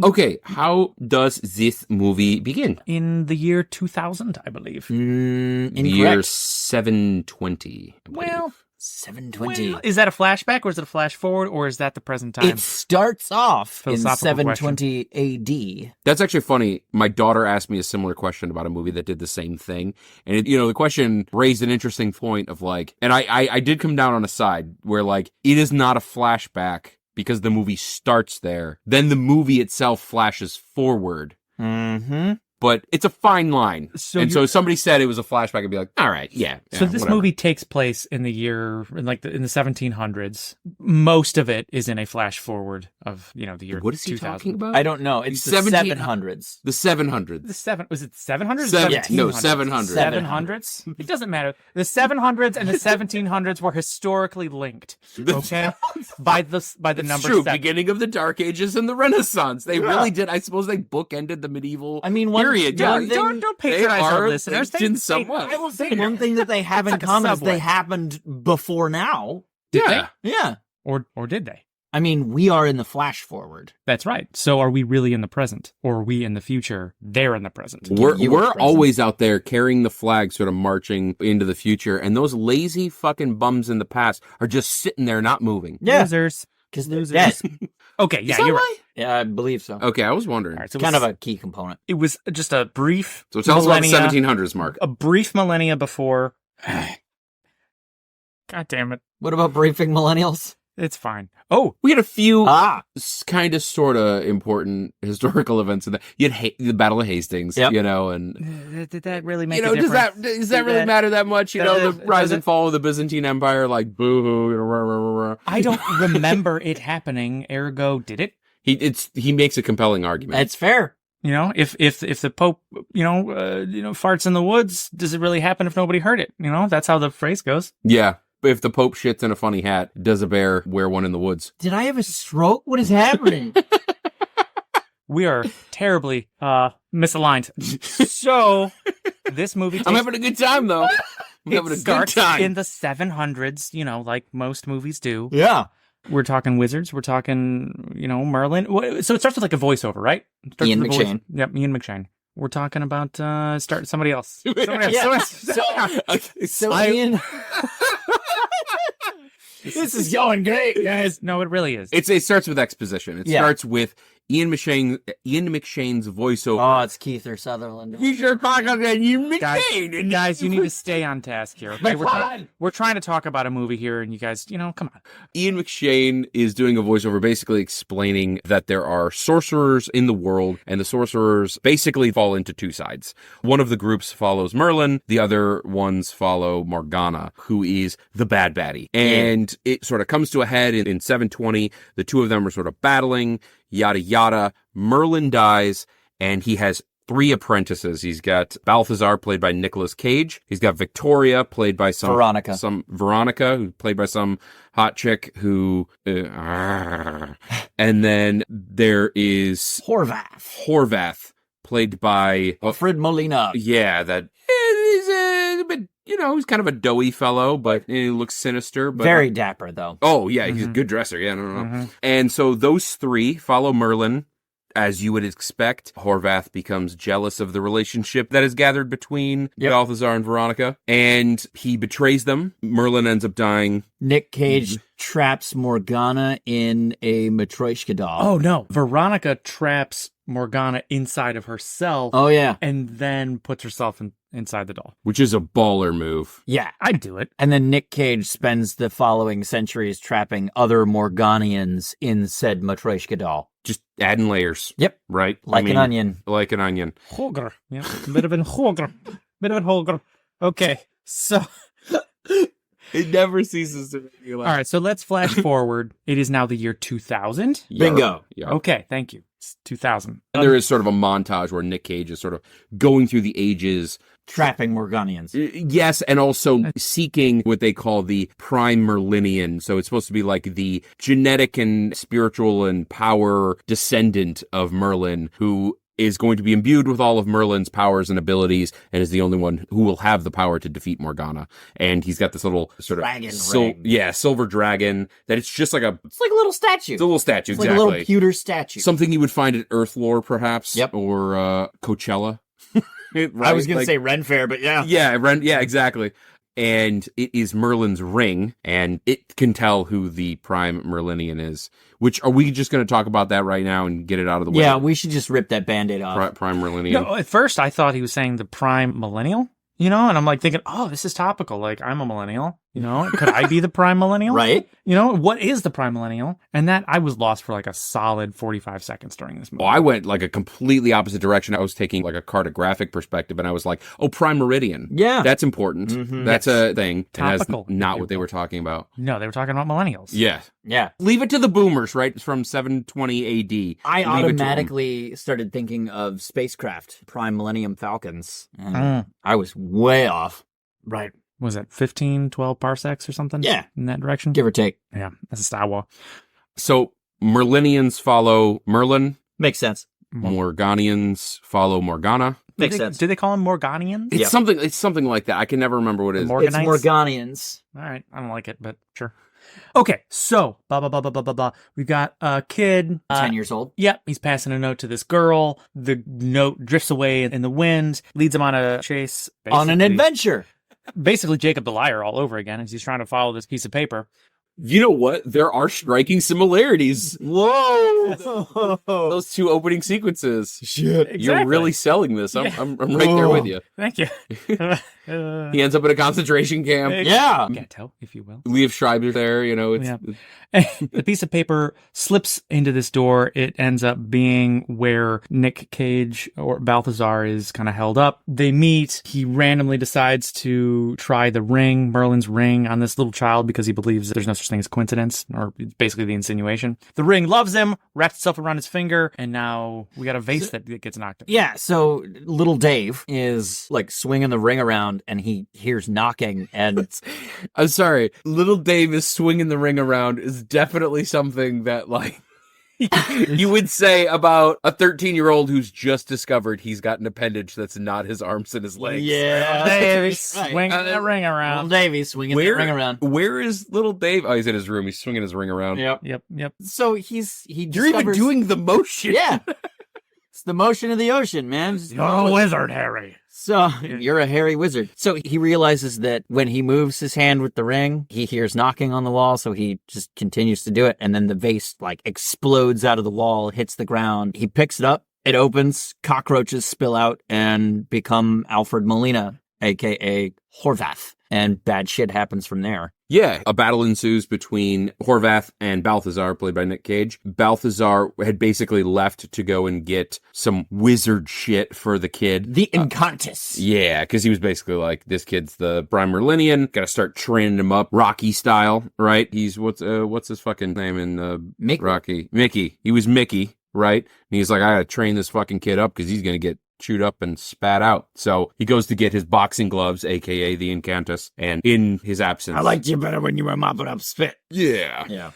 Speaker 1: Okay, how does this movie begin?
Speaker 2: in the year 2000, I believe.
Speaker 1: Year
Speaker 3: Incorrect.
Speaker 1: 720. I believe.
Speaker 2: Well,
Speaker 3: 720.
Speaker 2: is that a flashback, or is it a flash forward, or is that the present time?
Speaker 3: It starts off in
Speaker 2: Philosophical
Speaker 3: 720 AD.
Speaker 1: That's actually funny. My daughter asked me a similar question about a movie that did the same thing. And, the question raised an interesting point of like, and I did come down on a side where like, it is not a flashback because the movie starts there. Then the movie itself flashes forward.
Speaker 3: Mm-hmm.
Speaker 1: But it's a fine line.
Speaker 2: So
Speaker 1: and so if somebody said it was a flashback, I'd be like, all right, yeah.
Speaker 2: So this
Speaker 1: whatever.
Speaker 2: movie takes place in the year, in the 1700s. Most of it is in a flash forward of, the year
Speaker 1: What is he
Speaker 2: 2000.
Speaker 1: talking about?
Speaker 3: I don't know. It's the 700s.
Speaker 1: The 700s.
Speaker 2: Was it 700s?
Speaker 1: No, 700s.
Speaker 2: 700s? It doesn't matter. The 700s and the 1700s were historically linked. Okay? by the number
Speaker 1: True,
Speaker 2: 7.
Speaker 1: beginning of the Dark Ages and the Renaissance. They really did. I suppose they bookended the medieval period.
Speaker 2: Don't patronize our listeners.
Speaker 1: In somewhat.
Speaker 3: I will say one thing that they have in
Speaker 2: like a
Speaker 3: common is
Speaker 2: subway.
Speaker 3: they happened before now.
Speaker 1: Yeah.
Speaker 3: Yeah.
Speaker 2: Or did they?
Speaker 3: I mean, we are in the flash forward.
Speaker 2: That's right. So are we really in the present? Or are we in the future? They're in the present.
Speaker 1: We're
Speaker 3: You were present.
Speaker 1: always out there carrying the flag, sort of marching into the future, and those lazy fucking bums in the past are just sitting there not moving.
Speaker 3: Yeah.
Speaker 2: Losers.
Speaker 3: Because they're
Speaker 2: Losers.
Speaker 3: dead.
Speaker 2: Okay,
Speaker 1: Is
Speaker 2: yeah,
Speaker 1: that
Speaker 2: you're
Speaker 1: right?
Speaker 2: right.
Speaker 3: Yeah, I believe so.
Speaker 1: Okay, I was wondering.
Speaker 2: All right, so
Speaker 3: Kind of a key component.
Speaker 2: it was just a brief
Speaker 1: So tell us about the
Speaker 2: millennia,
Speaker 1: 1700s, Mark.
Speaker 2: a brief millennia before. God damn it.
Speaker 3: What about briefing millennials?
Speaker 2: It's fine. Oh,
Speaker 1: We had a few
Speaker 3: Ah,
Speaker 1: kind of sort of important historical events in that. You had the Battle of Hastings,
Speaker 3: Yep.
Speaker 1: and
Speaker 2: did that really make a
Speaker 1: does
Speaker 2: difference?
Speaker 1: that really matter that much? The rise
Speaker 2: does
Speaker 1: and
Speaker 2: it-
Speaker 1: fall of the Byzantine Empire, like boo hoo. Rah, rah, rah, rah.
Speaker 2: I don't remember it happening. Ergo, did it?
Speaker 1: He makes a compelling argument.
Speaker 3: that's fair.
Speaker 2: If the Pope, farts in the woods, does it really happen if nobody heard it? That's how the phrase goes.
Speaker 1: Yeah. But if the Pope shits in a funny hat, does a bear wear one in the woods?
Speaker 3: Did I have a stroke? What is happening?
Speaker 2: We are terribly misaligned. So this movie
Speaker 1: I'm having a good time, though. I'm having a good
Speaker 2: starts
Speaker 1: time.
Speaker 2: in the 700s, like most movies do.
Speaker 3: Yeah.
Speaker 2: We're talking wizards. We're talking, Merlin. So it starts with like a voiceover, right? It starts
Speaker 3: Ian
Speaker 2: with a voice-
Speaker 3: McShane.
Speaker 2: Yep, Ian McShane. We're talking about somebody else.
Speaker 3: Yeah. So
Speaker 2: I-
Speaker 3: Ian, this is going great, guys.
Speaker 2: No, it really is.
Speaker 1: It starts with exposition. It
Speaker 3: Yeah.
Speaker 1: starts with Ian McShane's voiceover.
Speaker 3: Oh, it's Keith or Sutherland.
Speaker 1: He's your talking about Ian
Speaker 2: Guys,
Speaker 1: McShane.
Speaker 2: guys, you need to stay on task here. Okay? We're trying to talk about a movie here, and you guys, come on.
Speaker 1: Ian McShane is doing a voiceover basically explaining that there are sorcerers in the world, and the sorcerers basically fall into two sides. One of the groups follows Merlin, the other ones follow Morgana, who is the bad baddie. And it sort of comes to a head in 720. The two of them are sort of battling, yada yada. Merlin dies, and he has 3 apprentices. He's got Balthazar, played by Nicolas Cage. He's got Victoria, played by Veronica, who played by some hot chick who, and then there is Horvath, played by
Speaker 3: Alfred Molina.
Speaker 1: yeah, that he's a bit, he's kind of a doughy fellow, but he looks sinister. But
Speaker 3: Very dapper, though.
Speaker 1: oh yeah, he's a good dresser. Yeah, no. And so those 3 follow Merlin. As you would expect, Horvath becomes jealous of the relationship that is gathered between Balthazar and Veronica, and he betrays them. Merlin ends up dying.
Speaker 3: Nick Cage traps Morgana in a Matryoshka doll.
Speaker 2: Oh, no. Veronica traps Morgana inside of herself.
Speaker 3: Oh, yeah.
Speaker 2: And then puts herself inside the doll.
Speaker 1: Which is a baller move.
Speaker 3: Yeah.
Speaker 2: I'd do it.
Speaker 3: And then Nick Cage spends the following centuries trapping other Morganians in said Matryoshka doll.
Speaker 1: Just adding layers.
Speaker 3: Yep.
Speaker 1: Right?
Speaker 3: Like an onion.
Speaker 1: Like an onion.
Speaker 2: Hogr. Yeah. Bit of an hogr. Bit of an hogr. Okay. So,
Speaker 1: It never ceases to make me
Speaker 2: all right. So let's flash forward. It is now the year 2000.
Speaker 3: Bingo.
Speaker 1: Yeah.
Speaker 2: Okay. Thank you. It's 2000.
Speaker 1: And there is sort of a montage where Nick Cage is sort of going through the ages.
Speaker 3: Trapping Morganians.
Speaker 1: Yes, and also seeking what they call the prime Merlinian. So it's supposed to be like the genetic and spiritual and power descendant of Merlin, who is going to be imbued with all of Merlin's powers and abilities and is the only one who will have the power to defeat Morgana. And he's got this little sort of
Speaker 3: Dragon ring.
Speaker 1: silver dragon that it's just like
Speaker 3: It's like a little statue.
Speaker 1: it's a little statue,
Speaker 3: It's
Speaker 1: exactly.
Speaker 3: like a little pewter statue.
Speaker 1: Something you would find at Earthlore, perhaps.
Speaker 3: Yep.
Speaker 1: Or Coachella. Right?
Speaker 3: I was going to
Speaker 1: Like-
Speaker 3: say Ren Fair, but yeah.
Speaker 1: Yeah, exactly. And it is Merlin's ring, and it can tell who the Prime Merlinian is. Which, are we just going to talk about that right now and get it out of the way?
Speaker 3: Yeah, we should just rip that Band-Aid off.
Speaker 1: Prime Merlinian.
Speaker 2: No, at first I thought he was saying the prime millennial, and I'm like thinking, oh, this is topical. Like, I'm a millennial, could I be the prime millennial?
Speaker 3: Right?
Speaker 2: What is the prime millennial? And that I was lost for like a solid 45 seconds during this movie.
Speaker 1: Well, I went like a completely opposite direction. I was taking like a cartographic perspective, and I was like, oh, Prime Meridian.
Speaker 3: Yeah.
Speaker 1: That's important.
Speaker 3: Mhm.
Speaker 1: That's a thing. And
Speaker 2: Topical.
Speaker 1: that's not what they were talking about.
Speaker 2: No, they were talking about millennials.
Speaker 1: Yeah.
Speaker 3: Yeah.
Speaker 1: Leave it to the boomers, right? It's from 720 AD.
Speaker 3: I
Speaker 1: Leave it to 'em.
Speaker 3: automatically started thinking of spacecraft, Prime Millennium Falcons. And
Speaker 2: Mm.
Speaker 3: I was way off.
Speaker 2: Right. Was it 15, 12 parsecs or something?
Speaker 3: Yeah.
Speaker 2: In that direction?
Speaker 3: Give or take.
Speaker 2: Yeah, that's a Star Wars.
Speaker 1: So Merlinians follow Merlin.
Speaker 3: Makes sense.
Speaker 1: Morganians follow Morgana.
Speaker 3: Makes sense.
Speaker 2: Do they call them Morganians?
Speaker 1: It's
Speaker 3: Yep.
Speaker 1: something like that. I can never remember what it is.
Speaker 2: Morganites?
Speaker 3: It's Morganians.
Speaker 2: All right, I don't like it, but sure. Okay, so blah blah blah blah blah blah blah. We've got a kid.
Speaker 3: 10 years old.
Speaker 2: Yep, he's passing a note to this girl. The note drifts away in the wind, leads him on a chase.
Speaker 3: On an
Speaker 2: basically-
Speaker 3: adventure.
Speaker 2: Basically, Jacob the Liar all over again as he's trying to follow this piece of paper.
Speaker 1: You know what? There are striking similarities.
Speaker 3: Whoa!
Speaker 1: Those two opening sequences.
Speaker 3: Shit.
Speaker 1: You're really selling this. I'm,
Speaker 2: Yeah.
Speaker 1: I'm right there with you.
Speaker 2: Thank you.
Speaker 1: He ends up in a concentration camp.
Speaker 3: Yeah.
Speaker 2: Ghetto, if you will.
Speaker 1: Liev Schreiber's there, it's
Speaker 2: Yeah. The piece of paper slips into this door. It ends up being where Nick Cage or Balthazar is kind of held up. They meet. He randomly decides to try the ring, Merlin's ring, on this little child because he believes there's no such thing as coincidence, or it's basically the insinuation. The ring loves him, wraps itself around his finger, and now we got a vase that gets knocked out.
Speaker 3: Yeah, so little Dave is like swinging the ring around and he hears knocking and
Speaker 1: I'm sorry. Little Dave is swinging the ring around is definitely something that, like, you would say about a 13-year-old who's just discovered he's got an appendage that's not his arms and his legs.
Speaker 3: yeah,
Speaker 2: Davy's
Speaker 3: right.
Speaker 2: swinging that ring
Speaker 3: Little
Speaker 2: around.
Speaker 3: Davey swinging the ring around.
Speaker 1: Where is little Dave? Oh, he's in his room. He's swinging his ring around.
Speaker 3: Yep.
Speaker 2: Yep.
Speaker 3: So he
Speaker 1: You're even
Speaker 3: discovers-
Speaker 1: doing the motion.
Speaker 3: Yeah. It's the motion of the ocean, man.
Speaker 2: You're a wizard, Harry.
Speaker 3: So you're a hairy wizard. So he realizes that when he moves his hand with the ring, he hears knocking on the wall. So he just continues to do it. And then the vase like explodes out of the wall, hits the ground. He picks it up. It opens. Cockroaches spill out and become Alfred Molina, aka Horvath. And bad shit happens from there.
Speaker 1: Yeah, a battle ensues between Horvath and Balthazar, played by Nick Cage. Balthazar had basically left to go and get some wizard shit for the kid.
Speaker 3: The Encantus.
Speaker 1: Yeah, because he was basically like, this kid's the Prime Merlinian. Got to start training him up, Rocky style, right? He's what's his fucking name in
Speaker 3: Mickey.
Speaker 1: Rocky? Mickey. He was Mickey, right? And he's like, I got to train this fucking kid up because he's gonna get chewed up and spat out. So he goes to get his boxing gloves, aka the Encantus, and in his absence,
Speaker 3: you better when you were mopping up spit.
Speaker 1: yeah.
Speaker 3: Yeah.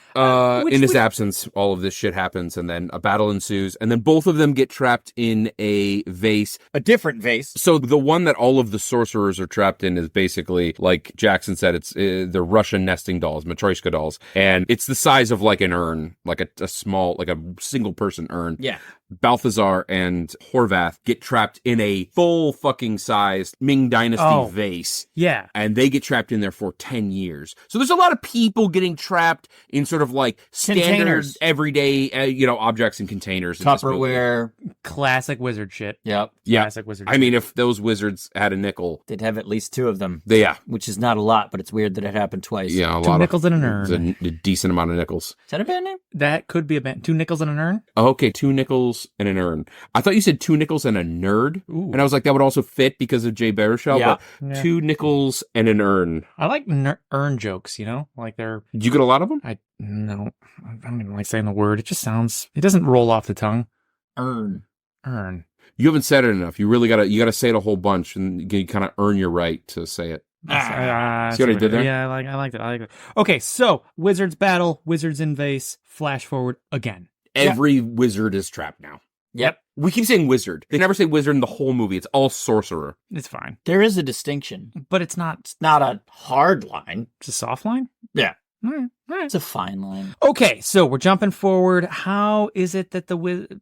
Speaker 2: Which
Speaker 1: In his
Speaker 2: was-
Speaker 1: absence, all of this shit happens, and then a battle ensues, and then both of them get trapped in a vase.
Speaker 3: A different vase.
Speaker 1: So the one that all of the sorcerers are trapped in is basically, like Jackson said, it's the Russian nesting dolls, Matryoshka dolls, and it's the size of like an urn, like a small, like a single person urn.
Speaker 3: Yeah.
Speaker 1: Balthazar and Horvath get trapped in a full fucking size Ming Dynasty vase.
Speaker 2: Yeah.
Speaker 1: And they get trapped in there for 10 years. So there's a lot of people getting trapped in sort of like standard,
Speaker 3: Containers.
Speaker 1: everyday, objects and containers. in this movie.
Speaker 3: Tupperware.
Speaker 2: Classic wizard shit.
Speaker 3: Yep.
Speaker 1: Yeah.
Speaker 2: Classic wizard
Speaker 1: I mean, if those wizards had a nickel,
Speaker 3: They'd have at least two of them,
Speaker 1: yeah.
Speaker 3: which is not a lot, but it's weird that it happened twice.
Speaker 1: Yeah, a
Speaker 2: Two
Speaker 1: lot
Speaker 2: nickels
Speaker 1: of,
Speaker 2: and an
Speaker 1: it's
Speaker 2: urn.
Speaker 1: a decent amount of nickels.
Speaker 3: Is that a band name?
Speaker 2: That could be a band. 2 nickels and an urn?
Speaker 1: Oh, okay, 2 nickels and an urn. I thought you said 2 nickels and a nerd.
Speaker 2: Ooh.
Speaker 1: And I was like, that would also fit because of Jay Baruchel,
Speaker 3: Yeah.
Speaker 1: but
Speaker 2: Yeah.
Speaker 1: 2 nickels and an urn.
Speaker 2: I like urn jokes, like they're...
Speaker 1: Did you get a lot of them?
Speaker 2: I don't even like saying the word. It just sounds... It doesn't roll off the tongue.
Speaker 3: Urn.
Speaker 2: Urn.
Speaker 1: You haven't said it enough. You really gotta say it a whole bunch, and you kind of earn your right to say it.
Speaker 2: See what I
Speaker 1: did there?
Speaker 2: Yeah, I like it. Okay, so wizards battle, wizards in vase, flash forward again.
Speaker 1: Every wizard is trapped now.
Speaker 3: Yep.
Speaker 1: We keep saying wizard. They never say wizard in the whole movie. It's all sorcerer.
Speaker 2: It's fine.
Speaker 3: There is a distinction.
Speaker 2: But it's not
Speaker 3: Not a hard line.
Speaker 2: it's a soft line?
Speaker 3: Yeah.
Speaker 2: All right. All right.
Speaker 3: It's a fine line.
Speaker 2: Okay, so we're jumping forward. How is it that the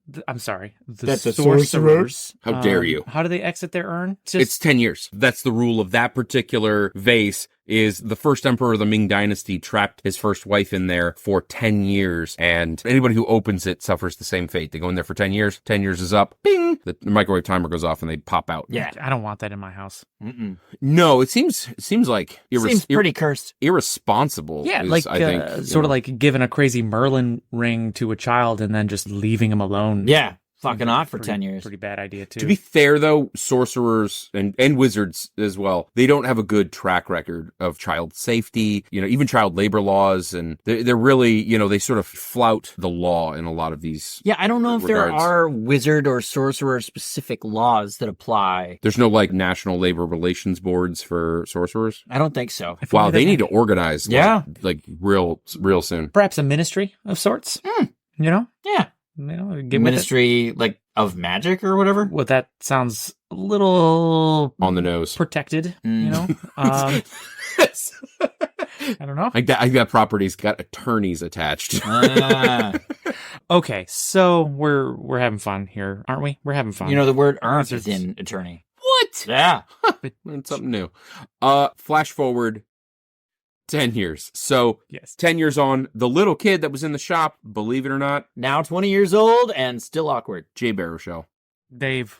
Speaker 3: That the
Speaker 2: sorcerers?
Speaker 1: How dare you.
Speaker 2: How do they exit their urn?
Speaker 1: It's 10 years. That's the rule of that particular vase. Is the first emperor of the Ming Dynasty trapped his first wife in there for 10 years, and anybody who opens it suffers the same fate. They go in there for 10 years. 10 years is up. Bing! The microwave timer goes off and they pop out.
Speaker 3: Yeah.
Speaker 2: I don't want that in my house.
Speaker 3: Mm-mm.
Speaker 1: No, it seems like
Speaker 3: Seems pretty cursed.
Speaker 1: irresponsible.
Speaker 2: Yeah,
Speaker 1: is,
Speaker 2: like
Speaker 1: I think,
Speaker 2: sort of like giving a crazy Merlin ring to a child and then just leaving him alone.
Speaker 3: Yeah. Fucking off for
Speaker 2: Pretty-
Speaker 3: 10 years.
Speaker 2: Pretty bad idea too.
Speaker 1: To be fair, though, sorcerers and wizards as well, they don't have a good track record of child safety, even child labor laws. And they're really, they sort of flout the law in a lot of these.
Speaker 3: Yeah, I don't know if there
Speaker 1: regards.
Speaker 3: are wizard or sorcerer specific laws that apply.
Speaker 1: There's no national labor relations boards for sorcerers.
Speaker 3: I don't think so.
Speaker 2: If only
Speaker 1: Wow, they need to
Speaker 2: had
Speaker 1: organize.
Speaker 3: Yeah.
Speaker 1: Real soon.
Speaker 2: perhaps a ministry of sorts.
Speaker 3: Yeah.
Speaker 2: Get
Speaker 3: Ministry of magic or whatever.
Speaker 2: Well, that sounds a little
Speaker 1: On the nose.
Speaker 2: protected.
Speaker 3: Mm.
Speaker 2: I don't know.
Speaker 1: I got properties, got attorneys attached.
Speaker 2: Okay, so we're having fun here, aren't we? We're having fun.
Speaker 3: The word earth
Speaker 2: Wizards.
Speaker 3: is in attorney.
Speaker 1: What?
Speaker 3: Yeah.
Speaker 1: Learned something new. Flash forward 10 years. So
Speaker 2: yes.
Speaker 1: 10 years on, the little kid that was in the shop, believe it or not,
Speaker 3: Now 20 years old and still awkward.
Speaker 1: Jay Baruchel.
Speaker 2: Dave.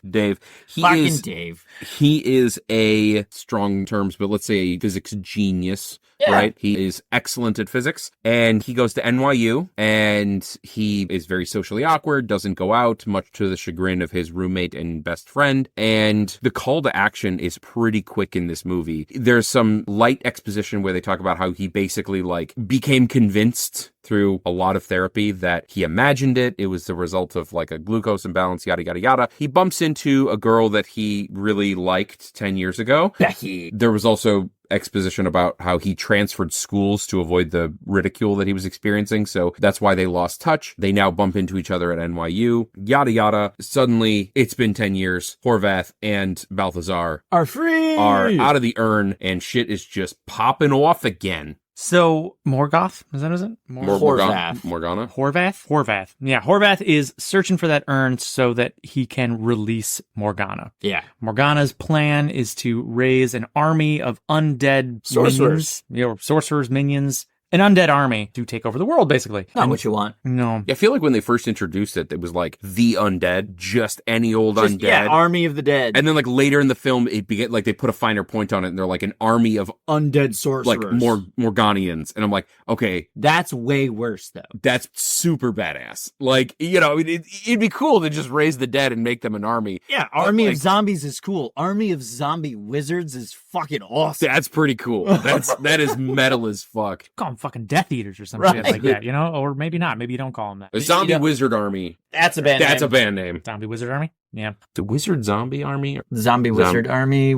Speaker 1: He
Speaker 3: Fucking
Speaker 1: is
Speaker 3: Dave.
Speaker 1: He is a strong terms, but let's say a physics genius,
Speaker 3: Yeah.
Speaker 1: right? He is excellent at physics, and he goes to NYU, and he is very socially awkward, doesn't go out, much to the chagrin of his roommate and best friend. And the call to action is pretty quick in this movie. There's some light exposition where they talk about how he basically became convinced through a lot of therapy that he imagined it. It was the result of a glucose imbalance, yada, yada, yada. He bumps into a girl that he really liked 10 years ago.
Speaker 3: Becky.
Speaker 1: There was also exposition about how he transferred schools to avoid the ridicule that he was experiencing. So that's why they lost touch. They now bump into each other at NYU, yada, yada. Suddenly it's been 10 years. Horvath and Balthazar
Speaker 3: Are free.
Speaker 1: are out of the urn and shit is just popping off again.
Speaker 2: So Morgoth, is that it?
Speaker 3: Horvath.
Speaker 1: Morgana.
Speaker 2: Horvath. Yeah, Horvath is searching for that urn so that he can release Morgana.
Speaker 3: Yeah.
Speaker 2: Morgana's plan is to raise an army of undead
Speaker 3: Sorcerers.
Speaker 2: minions, sorcerers, minions, an undead army to take over the world, basically.
Speaker 3: Not
Speaker 2: And-
Speaker 3: what you want.
Speaker 2: No.
Speaker 1: I feel like when they first introduced it, it was the undead, just any old undead.
Speaker 3: Yeah, Army of the Dead.
Speaker 1: And then later in the film, it began they put a finer point on it, and they're an army of
Speaker 3: undead sorcerers.
Speaker 1: Morganians, and I'm like, okay,
Speaker 3: That's way worse, though.
Speaker 1: that's super badass. It'd be cool to just raise the dead and make them an army.
Speaker 3: Yeah, Army of Zombies is cool. Army of Zombie Wizards is fucking awesome.
Speaker 1: That's pretty cool. That is metal as fuck.
Speaker 2: Call them fucking Death Eaters or some
Speaker 3: Right.
Speaker 2: shit like that, or maybe not. Maybe you don't call them that.
Speaker 1: A zombie
Speaker 3: Yeah.
Speaker 1: wizard army.
Speaker 3: That's a band
Speaker 1: That's
Speaker 3: name.
Speaker 1: a band name.
Speaker 2: Zombie Wizard Army? Yeah.
Speaker 1: The wizard zombie army.
Speaker 3: Zombie Wizard Army,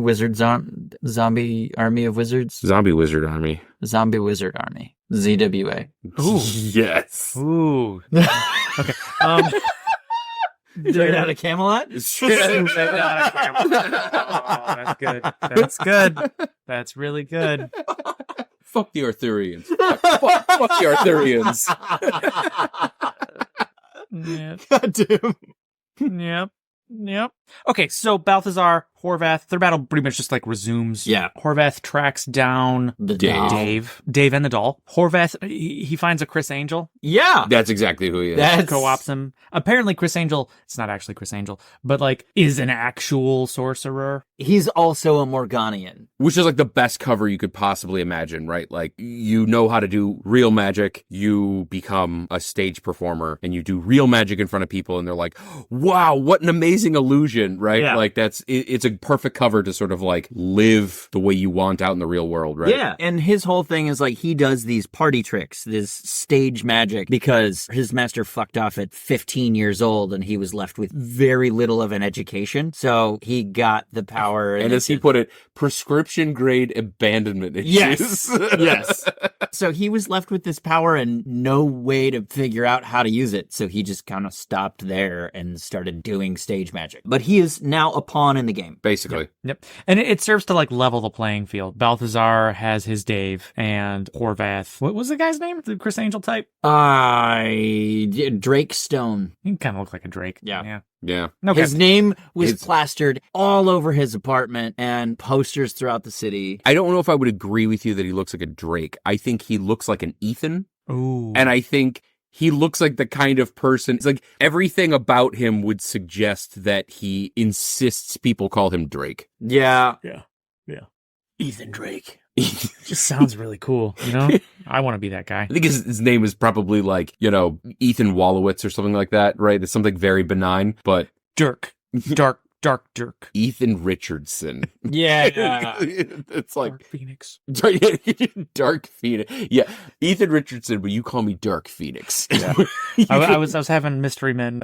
Speaker 3: Zombie Army of Wizards,
Speaker 1: Zombie wizard army.
Speaker 3: Zombie Wizard Army, ZWA.
Speaker 2: Ooh.
Speaker 1: Yes.
Speaker 2: Ooh. Okay.
Speaker 3: Straight out of Camelot?
Speaker 2: Oh, that's good. That's good. That's really good.
Speaker 1: Fuck the Arthurians. Fuck the Arthurians.
Speaker 2: Yep.
Speaker 3: God damn.
Speaker 2: Yep. Okay, so Balthazar, Horvath, their battle pretty much just resumes.
Speaker 3: Yeah.
Speaker 2: Horvath tracks down
Speaker 3: The
Speaker 1: Dave.
Speaker 3: doll.
Speaker 2: Dave and the doll. Horvath, he finds a Chris Angel,
Speaker 3: Yeah.
Speaker 1: That's exactly who he is.
Speaker 3: That's
Speaker 2: co-ops him. Apparently Chris Angel, it's not actually Chris Angel, but is an actual sorcerer.
Speaker 3: He's also a Morganian.
Speaker 1: Which is the best cover you could possibly imagine, right? You know how to do real magic, you become a stage performer, and you do real magic in front of people, and they're like, wow, what an amazing illusion. agent, right?
Speaker 3: Yeah.
Speaker 1: Like it's a perfect cover to sort of like live the way you want out in the real world, right?
Speaker 3: Yeah. And his whole thing is like he does these party tricks, this stage magic, because his master fucked off at 15 years old and he was left with very little of an education. So he got the power.
Speaker 1: And as he put it, prescription grade abandonment issues.
Speaker 3: Yes. Yes. So he was left with this power and no way to figure out how to use it. So he just kind of stopped there and started doing stage magic. But he is now a pawn in the game.
Speaker 1: Basically.
Speaker 2: Yep. And it serves to like level the playing field. Balthazar has his Dave and Horvath. What was the guy's name? The Chris Angel type?
Speaker 3: Drake Stone.
Speaker 2: He kind of looked like a Drake.
Speaker 3: Yeah.
Speaker 1: Yeah.
Speaker 2: Okay.
Speaker 3: His name was plastered all over his apartment and posters throughout the city.
Speaker 1: I don't know if I would agree with you that he looks like a Drake. I think he looks like an Ethan.
Speaker 2: Ooh.
Speaker 1: And I think he looks like the kind of person, it's like everything about him would suggest that he insists people call him Drake.
Speaker 3: Yeah.
Speaker 2: Yeah.
Speaker 3: Ethan Drake.
Speaker 2: Just sounds really cool, you know? I want to be that guy.
Speaker 1: I think his name is probably like, Ethan Wallowitz or something like that, right? It's something very benign, but
Speaker 2: Dirk. Dark Dirk.
Speaker 1: Ethan Richardson.
Speaker 3: Yeah.
Speaker 1: It's like
Speaker 2: Dark Phoenix.
Speaker 1: Dark Phoenix. Yeah. Ethan Richardson, will you call me Dark Phoenix?
Speaker 2: Yeah. I was having mystery men,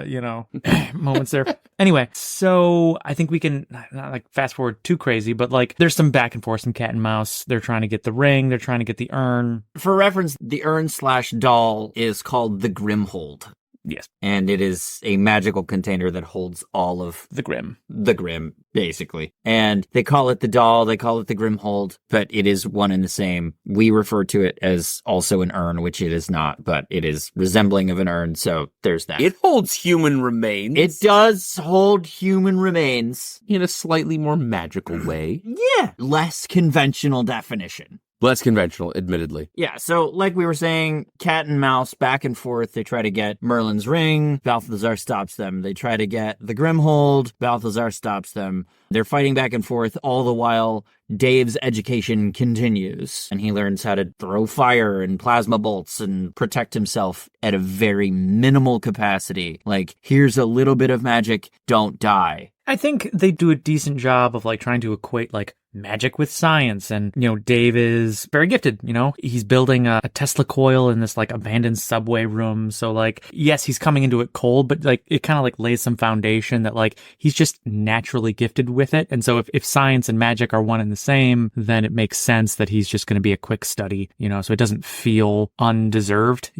Speaker 2: moments there. Anyway, so I think we can not like fast forward too crazy, but like there's some back and forth, some cat and mouse. They're trying to get the ring. They're trying to get the urn.
Speaker 3: For reference, the urn/doll is called the Grimhold.
Speaker 2: Yes.
Speaker 3: And it is a magical container that holds all of
Speaker 2: The Grim.
Speaker 3: the Grim, basically. And they call it the doll, they call it the Grimhold, but it is one and the same. We refer to it as also an urn, which it is not, but it is resembling of an urn, so there's that.
Speaker 1: It holds human remains.
Speaker 3: It does hold human remains.
Speaker 1: In a slightly more magical way.
Speaker 3: Yeah. Less conventional definition.
Speaker 1: Less conventional, admittedly.
Speaker 3: Yeah, so like we were saying, cat and mouse back and forth. They try to get Merlin's ring. Balthazar stops them. They try to get the Grimhold. Balthazar stops them. They're fighting back and forth. All the while, Dave's education continues. And he learns how to throw fire and plasma bolts and protect himself at a very minimal capacity. Like, here's a little bit of magic. Don't die.
Speaker 2: I think they do a decent job of like trying to equate like magic with science. And, Dave is very gifted, he's building a Tesla coil in this like abandoned subway room. So like, yes, he's coming into it cold, but like it kind of like lays some foundation that like he's just naturally gifted with it. And so if science and magic are one and the same, then it makes sense that he's just going to be a quick study, so it doesn't feel undeserved,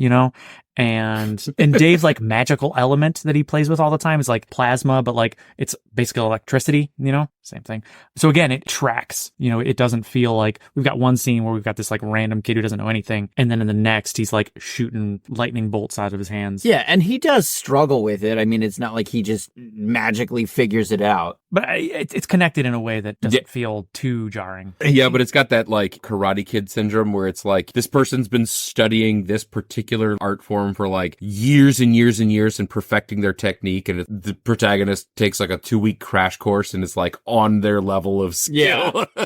Speaker 2: And Dave's like magical element that he plays with all the time is like plasma, but like it's basically electricity, same thing. So again, it tracks, it doesn't feel like we've got one scene where we've got this like random kid who doesn't know anything. And then in the next, he's like shooting lightning bolts out of his hands.
Speaker 3: Yeah. And he does struggle with it. I mean, it's not like he just magically figures it out.
Speaker 2: But it's connected in a way that doesn't feel too jarring.
Speaker 1: Yeah, but it's got that like Karate Kid syndrome where it's like this person's been studying this particular art form for like years and years and years and perfecting their technique. And the protagonist takes like a 2-week crash course and it's like on their level of skill.
Speaker 3: Yeah.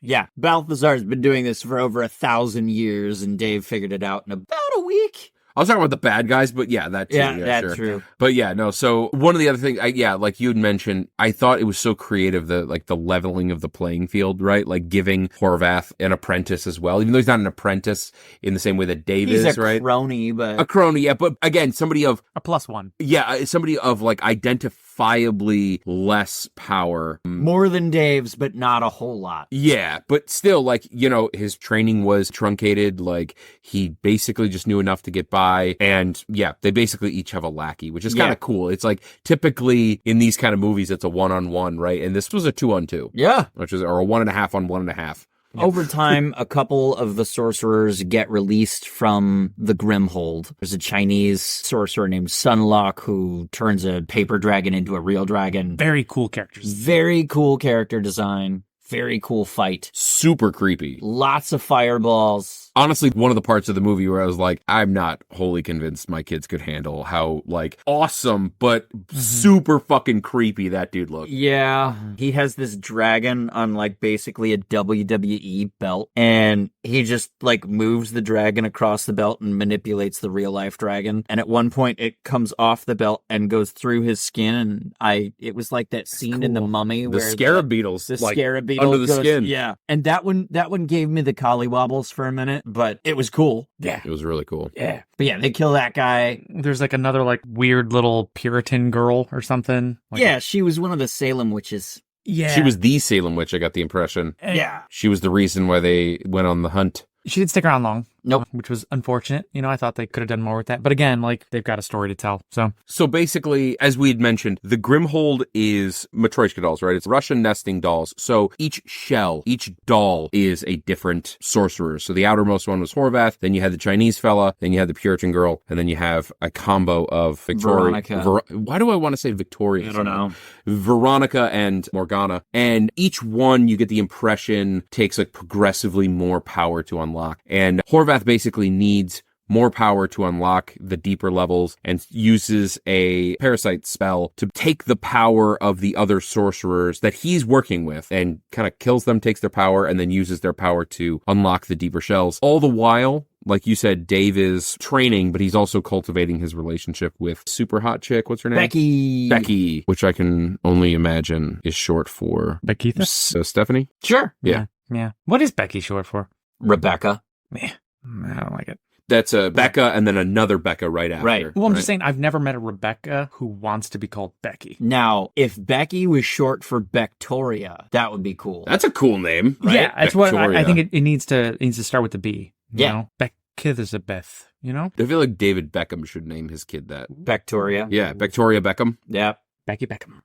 Speaker 3: Yeah. Balthazar's been doing this for over 1,000 years and Dave figured it out in about a week.
Speaker 1: I was talking about the bad guys, but yeah, that too.
Speaker 3: Yeah, that's
Speaker 1: sure.
Speaker 3: true.
Speaker 1: But yeah, no. So one of the other things, like you had mentioned, I thought it was so creative, the leveling of the playing field, right? Like giving Horvath an apprentice as well, even though he's not an apprentice in the same way that Dave is, right?
Speaker 3: He's a crony, but...
Speaker 1: A crony, yeah. But again, somebody of...
Speaker 2: A +1.
Speaker 1: Yeah, somebody of like identifiably less power.
Speaker 3: More than Dave's, but not a whole lot.
Speaker 1: Yeah, but still, like, his training was truncated. Like, he basically just knew enough to get by. And yeah, they basically each have a lackey, which is kind of cool. It's like typically in these kind of movies, it's a 1-on-1, right? And this was a 2-on-2.
Speaker 3: Yeah.
Speaker 1: Or a 1.5 on 1.5.
Speaker 3: Over time, a couple of the sorcerers get released from the Grimhold. There's a Chinese sorcerer named Sunlock who turns a paper dragon into a real dragon.
Speaker 2: Very cool characters.
Speaker 3: Very cool character design. Very cool fight.
Speaker 1: Super creepy.
Speaker 3: Lots of fireballs.
Speaker 1: was honestly one of the parts of the movie where I was like, I'm not wholly convinced my kids could handle how, like, awesome, but super fucking creepy that dude looked.
Speaker 3: Yeah, he has this dragon on like basically a WWE belt, and he just like moves the dragon across the belt and manipulates the real life dragon. And at one point, it comes off the belt and goes through his skin. And it was like that scene in The Mummy
Speaker 1: The
Speaker 3: where
Speaker 1: scarab beetles,
Speaker 3: the
Speaker 1: like,
Speaker 3: scarab beetle
Speaker 1: under the
Speaker 3: goes,
Speaker 1: skin.
Speaker 3: Yeah, and that one gave me the collywobbles for a minute, but it was cool. Yeah,
Speaker 1: It was really cool.
Speaker 3: yeah, but yeah, they kill that guy.
Speaker 2: There's like another like weird little Puritan girl or something. Like
Speaker 3: Yeah, she was one of the Salem witches.
Speaker 2: yeah.
Speaker 1: She was the Salem witch, I got the impression.
Speaker 3: Yeah.
Speaker 1: She was the reason why they went on the hunt.
Speaker 2: She didn't stick around long.
Speaker 3: Nope.
Speaker 2: Which was unfortunate. You know, I thought they could have done more with that. But again, like, they've got a story to tell.
Speaker 1: So basically, as we had mentioned, the Grimhold is Matryoshka dolls, right? It's Russian nesting dolls. So each shell, each doll is a different sorcerer. So the outermost one was Horvath, then you had the Chinese fella, then you had the Puritan girl, and then you have a combo of Victoria.
Speaker 3: Veronica.
Speaker 1: Why do I want to say Victoria?
Speaker 3: I don't know.
Speaker 1: Veronica and Morgana. And each one, you get the impression, takes like progressively more power to unlock. And Horvath basically needs more power to unlock the deeper levels and uses a parasite spell to take the power of the other sorcerers that he's working with and kind of kills them, takes their power, and then uses their power to unlock the deeper shells. All the while, like you said, Dave is training, but he's also cultivating his relationship with super hot chick. What's her name? Becky, which I can only imagine is short for
Speaker 2: Becky?
Speaker 1: Stephanie?
Speaker 3: Sure.
Speaker 1: Yeah.
Speaker 2: Yeah. What is Becky short for?
Speaker 3: Rebecca.
Speaker 2: Meh. I don't like it.
Speaker 1: That's a Becca and then another Becca right after.
Speaker 3: Right.
Speaker 2: Well, I'm just saying, I've never met a Rebecca who wants to be called Becky.
Speaker 3: Now, if Becky was short for Bectoria, that would be cool.
Speaker 1: That's a cool name. Right?
Speaker 2: Yeah, that's what I
Speaker 1: Victoria.
Speaker 2: think it needs to start with the B. You
Speaker 3: Yeah.
Speaker 2: know? Elizabeth, you know?
Speaker 1: I feel like David Beckham should name his kid that.
Speaker 3: Bectoria.
Speaker 1: Yeah, Victoria Beckham.
Speaker 3: Yeah.
Speaker 2: Becky Beckham.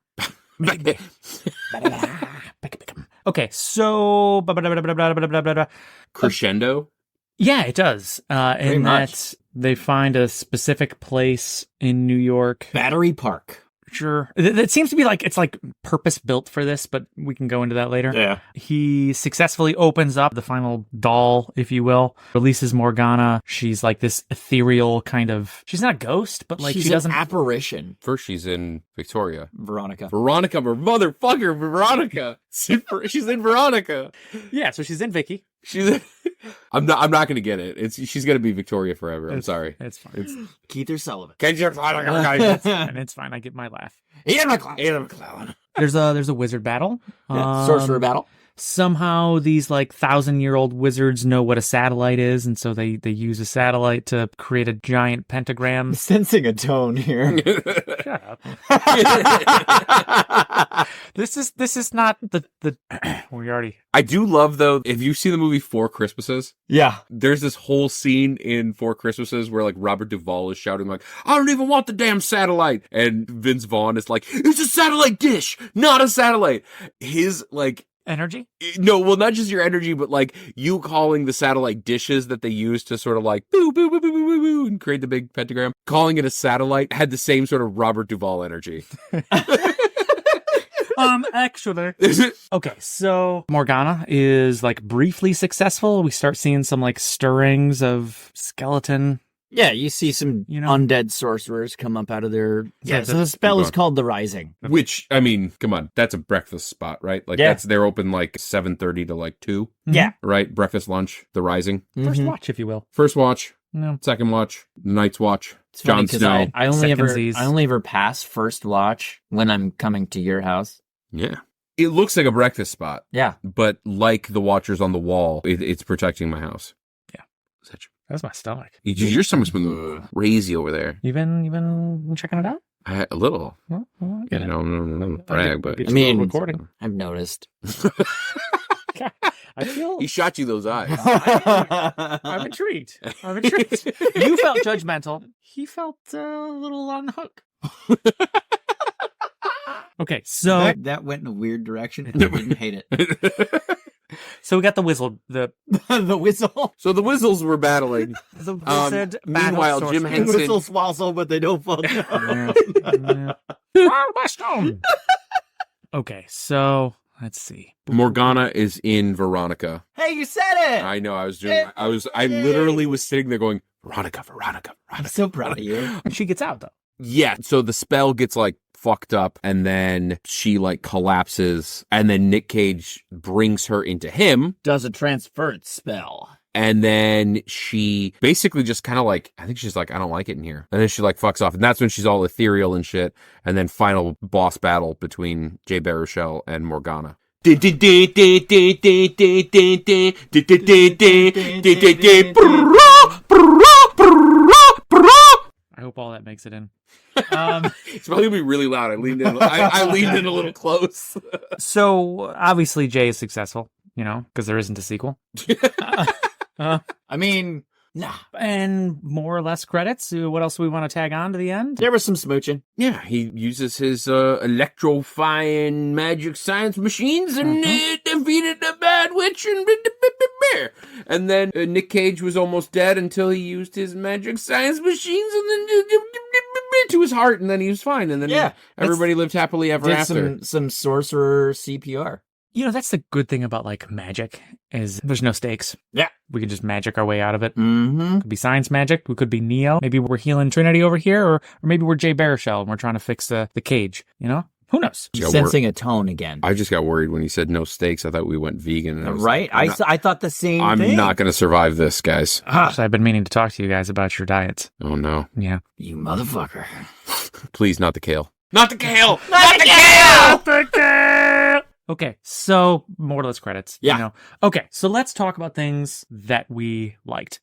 Speaker 2: Becky Beckham. Okay, so
Speaker 1: Crescendo.
Speaker 2: yeah, it does.
Speaker 3: Pretty
Speaker 2: In
Speaker 3: much.
Speaker 2: that they find a specific place in New York.
Speaker 3: Battery Park.
Speaker 2: Sure. It seems to be like it's like purpose built for this, but we can go into that later.
Speaker 3: Yeah.
Speaker 2: He successfully opens up the final doll, if you will, releases Morgana. She's like this ethereal kind of, she's not a ghost, but like
Speaker 3: She's
Speaker 2: she doesn't.
Speaker 3: an apparition.
Speaker 1: First, she's in Victoria.
Speaker 3: Veronica.
Speaker 1: Veronica, motherfucker, Veronica. She's in Veronica.
Speaker 2: Yeah, so she's in Vicky.
Speaker 1: She's. I'm not going to get it. She's going to be Victoria forever. I'm sorry.
Speaker 2: It's fine.
Speaker 3: Keith Sullivan.
Speaker 1: And
Speaker 2: And it's fine. I get my laugh.
Speaker 3: Ian McCloud.
Speaker 2: There's a wizard battle.
Speaker 3: Sorcerer battle.
Speaker 2: Somehow these like 1,000-year-old wizards know what a satellite is, and so they use a satellite to create a giant pentagram.
Speaker 3: Sensing a tone here.
Speaker 2: Shut up. This is not the we already.
Speaker 1: I do love, though, if you see the movie Four Christmases,
Speaker 3: Yeah.
Speaker 1: there's this whole scene in Four Christmases where, like, Robert Duvall is shouting, like, I don't even want the damn satellite. And Vince Vaughn is like, it's a satellite dish, not a satellite. His, like,
Speaker 2: Energy?
Speaker 1: no, well, not just your energy, but, like, you calling the satellite dishes that they use to sort of, like, boo, boo, boo, boo, boo, boo, boo, and create the big pentagram, calling it a satellite had the same sort of Robert Duvall energy.
Speaker 2: Actually. Okay, so Morgana is like briefly successful. We start seeing some like stirrings of skeleton.
Speaker 3: Yeah, you see some undead sorcerers come up out of their... Yeah, so the spell is called The Rising.
Speaker 1: Which, I mean, come on, that's a breakfast spot, right? Like, they're open like 7:30 to like 2.
Speaker 3: Yeah.
Speaker 1: Right? Breakfast, lunch, The Rising.
Speaker 2: First watch, if you will.
Speaker 1: First watch.
Speaker 2: No.
Speaker 1: Second watch. Night's watch.
Speaker 3: It's funny
Speaker 1: Jon
Speaker 3: 'cause
Speaker 1: Snow.
Speaker 3: I only
Speaker 2: Secondsies.
Speaker 3: ever pass first watch when I'm coming to your house.
Speaker 1: Yeah. It looks like a breakfast spot,
Speaker 3: Yeah.
Speaker 1: but like the watchers on the wall, it's protecting my house.
Speaker 2: Yeah.
Speaker 1: Is that true?
Speaker 2: That's my stomach.
Speaker 1: Your stomach's been crazy over there.
Speaker 2: You been checking it out?
Speaker 1: A little.
Speaker 2: Well, I get it.
Speaker 1: No, brag, but
Speaker 2: Get
Speaker 3: I
Speaker 2: you a
Speaker 3: mean-
Speaker 2: little recording.
Speaker 3: I've noticed.
Speaker 2: I feel
Speaker 1: he shot you those eyes.
Speaker 2: I'm intrigued. You felt judgmental. He felt a little on the hook. Okay, so
Speaker 3: that went in a weird direction and I didn't hate it.
Speaker 2: so we got the whistle, the
Speaker 3: The whistle.
Speaker 1: So the Whistles were battling.
Speaker 2: wizard. battle
Speaker 1: meanwhile, Jim
Speaker 2: sorcerer.
Speaker 1: Henson-
Speaker 3: Whistle swazzle, but they don't fall down.
Speaker 2: Yeah. My stone. Okay, so Let's see.
Speaker 1: Morgana is in Veronica.
Speaker 3: Hey, you said it!
Speaker 1: I know. I literally was sitting there going, Veronica.
Speaker 3: I'm so proud of you.
Speaker 2: She gets out though.
Speaker 1: Yeah. So the spell gets like fucked up and then she like collapses and then Nick Cage brings her into him.
Speaker 3: Does a transference spell.
Speaker 1: And then she basically just kind of like, I think she's like, I don't like it in here. And then she like fucks off. And that's when she's all ethereal and shit. And then final boss battle between Jay Baruchel and Morgana. I
Speaker 2: hope all that makes it in.
Speaker 1: It's probably gonna be really loud. I leaned in. I leaned in a little close.
Speaker 2: So obviously Jay is successful, because there isn't a sequel.
Speaker 3: I mean, nah.
Speaker 2: And more or less credits. What else do we want to tag on to the end?
Speaker 3: There was some smooching.
Speaker 1: Yeah, he uses his electrofying magic science machines and defeated the bad witch and then Nick Cage was almost dead until he used his magic science machines and then to his heart and then he was fine and then everybody lived happily ever after.
Speaker 3: Some sorcerer CPR.
Speaker 2: That's the good thing about like magic is there's no stakes.
Speaker 3: Yeah.
Speaker 2: We can just magic our way out of it.
Speaker 3: Mm-hmm.
Speaker 2: Could be science magic. We could be Neo. Maybe we're healing Trinity over here, or maybe we're Jay Baruchel and we're trying to fix the cage. Who knows?
Speaker 3: Sensing a tone again.
Speaker 1: I just got worried when he said no steaks. I thought we went vegan. And
Speaker 3: Right? I thought the same thing.
Speaker 1: I'm not going to survive this, guys.
Speaker 2: So I've been meaning to talk to you guys about your diets.
Speaker 1: Oh, no.
Speaker 2: Yeah.
Speaker 3: You motherfucker.
Speaker 1: Please, not the kale. Not the kale!
Speaker 3: Not the kale!
Speaker 2: Not the kale! Okay, so more or less credits.
Speaker 3: Yeah.
Speaker 2: Okay, so let's talk about things that we liked.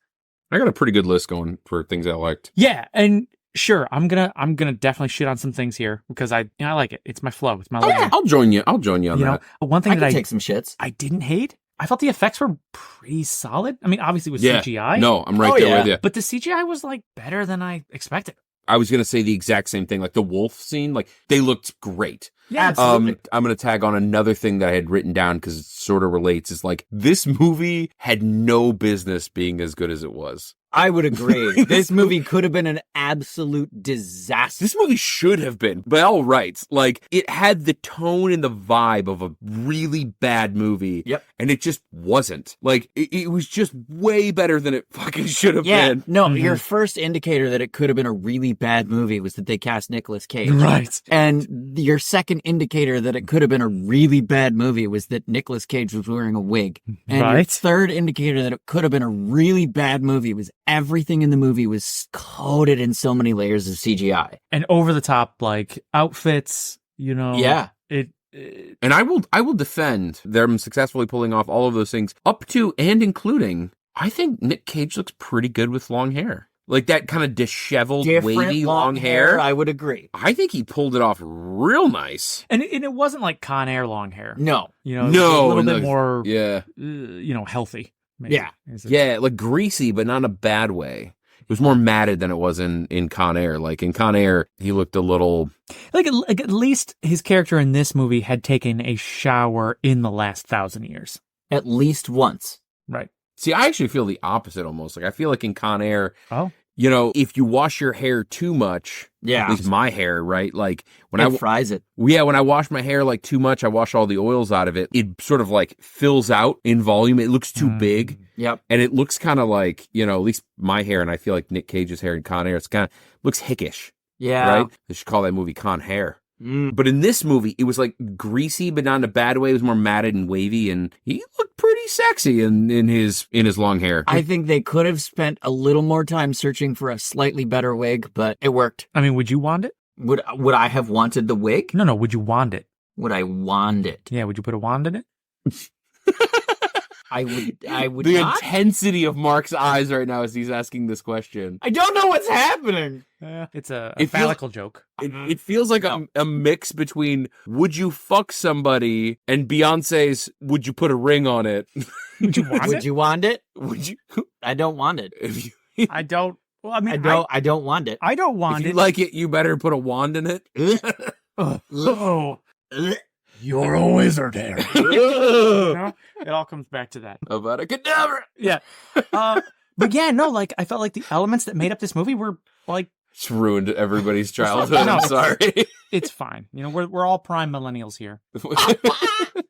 Speaker 1: I got a pretty good list going for things I liked.
Speaker 2: Yeah, and sure, I'm gonna definitely shit on some things here because I like it. It's my flow. It's my lane.
Speaker 1: Yeah, I'll join you. I'll join you on that.
Speaker 2: One thing that I
Speaker 3: take some shits.
Speaker 2: I didn't hate. I felt the effects were pretty solid. I mean, obviously it was CGI.
Speaker 1: No, I'm right there with you.
Speaker 2: But the CGI was like better than I expected.
Speaker 1: I was gonna say the exact same thing. Like the wolf scene, like they looked great.
Speaker 2: Yeah,
Speaker 3: absolutely.
Speaker 1: I'm going to tag on another thing that I had written down because it sort of relates. Is like this movie had no business being as good as it was.
Speaker 3: I would agree. This movie could have been an absolute disaster.
Speaker 1: This movie should have been, by all rights. Like, it had the tone and the vibe of a really bad movie.
Speaker 3: Yep.
Speaker 1: And it just wasn't. Like, it was just way better than it fucking should have been.
Speaker 3: No, your first indicator that it could have been a really bad movie was that they cast Nicolas Cage.
Speaker 2: Right.
Speaker 3: And your second indicator that it could have been a really bad movie was that Nicolas Cage was wearing a wig. And your third indicator that it could have been a really bad movie was everything in the movie was coated in so many layers of CGI.
Speaker 2: And over the top, like, outfits,
Speaker 3: Yeah.
Speaker 1: And I will defend them successfully pulling off all of those things up to and including, I think Nick Cage looks pretty good with long hair. Like that kind of disheveled, wavy long hair.
Speaker 3: I would agree.
Speaker 1: I think he pulled it off real nice.
Speaker 2: And it wasn't like Con Air long hair.
Speaker 3: No.
Speaker 2: It was a little bit more,
Speaker 1: yeah,
Speaker 2: healthy. Maybe.
Speaker 1: Yeah, like greasy, but not in a bad way. It was more matted than it was in Con Air. Like in Con Air, he looked a little...
Speaker 2: Like at least his character in this movie had taken a shower in the last 1,000 years.
Speaker 3: At least once.
Speaker 2: Right.
Speaker 1: See, I actually feel the opposite almost. Like I feel like in Con Air...
Speaker 2: Oh.
Speaker 1: If you wash your hair too much, at least my hair, right? Like when
Speaker 3: it fries it.
Speaker 1: Yeah, when I wash my hair like too much, I wash all the oils out of it. It sort of like fills out in volume. It looks too big.
Speaker 3: Yep.
Speaker 1: And it looks kind of like, at least my hair, and I feel like Nick Cage's hair in Con Air, it's kind of looks hickish.
Speaker 3: Yeah.
Speaker 1: Right? They should call that movie Con Hair. But in this movie, it was like greasy, but not in a bad way. It was more matted and wavy, and he looked pretty sexy in his long hair.
Speaker 3: I think they could have spent a little more time searching for a slightly better wig, but it worked.
Speaker 2: I mean, would you want it?
Speaker 3: Would I have wanted the wig?
Speaker 2: No. Would you want it?
Speaker 3: Would I want it?
Speaker 2: Yeah. Would you put a wand in it?
Speaker 3: I would
Speaker 1: the
Speaker 3: not.
Speaker 1: Intensity of Mark's eyes right now as he's asking this question.
Speaker 3: I don't know what's happening.
Speaker 2: It's a phallical joke.
Speaker 1: It feels like a mix between would you fuck somebody and Beyonce's would you put a ring on it?
Speaker 2: Would you want it?
Speaker 3: Would you want it?
Speaker 1: Would you?
Speaker 3: I don't want it.
Speaker 2: I don't. Well, I mean,
Speaker 3: I don't want it.
Speaker 2: I don't want
Speaker 1: if
Speaker 2: it.
Speaker 1: you like it, you better put a wand in it.
Speaker 2: Oh. You're a wizard, Harry. It all comes back to that.
Speaker 1: About a cadaver.
Speaker 2: Yeah. But yeah, no, like I felt like the elements that made up this movie were like
Speaker 1: It's ruined everybody's childhood.
Speaker 2: No,
Speaker 1: I'm sorry.
Speaker 2: It's fine. You know, we're all prime millennials here.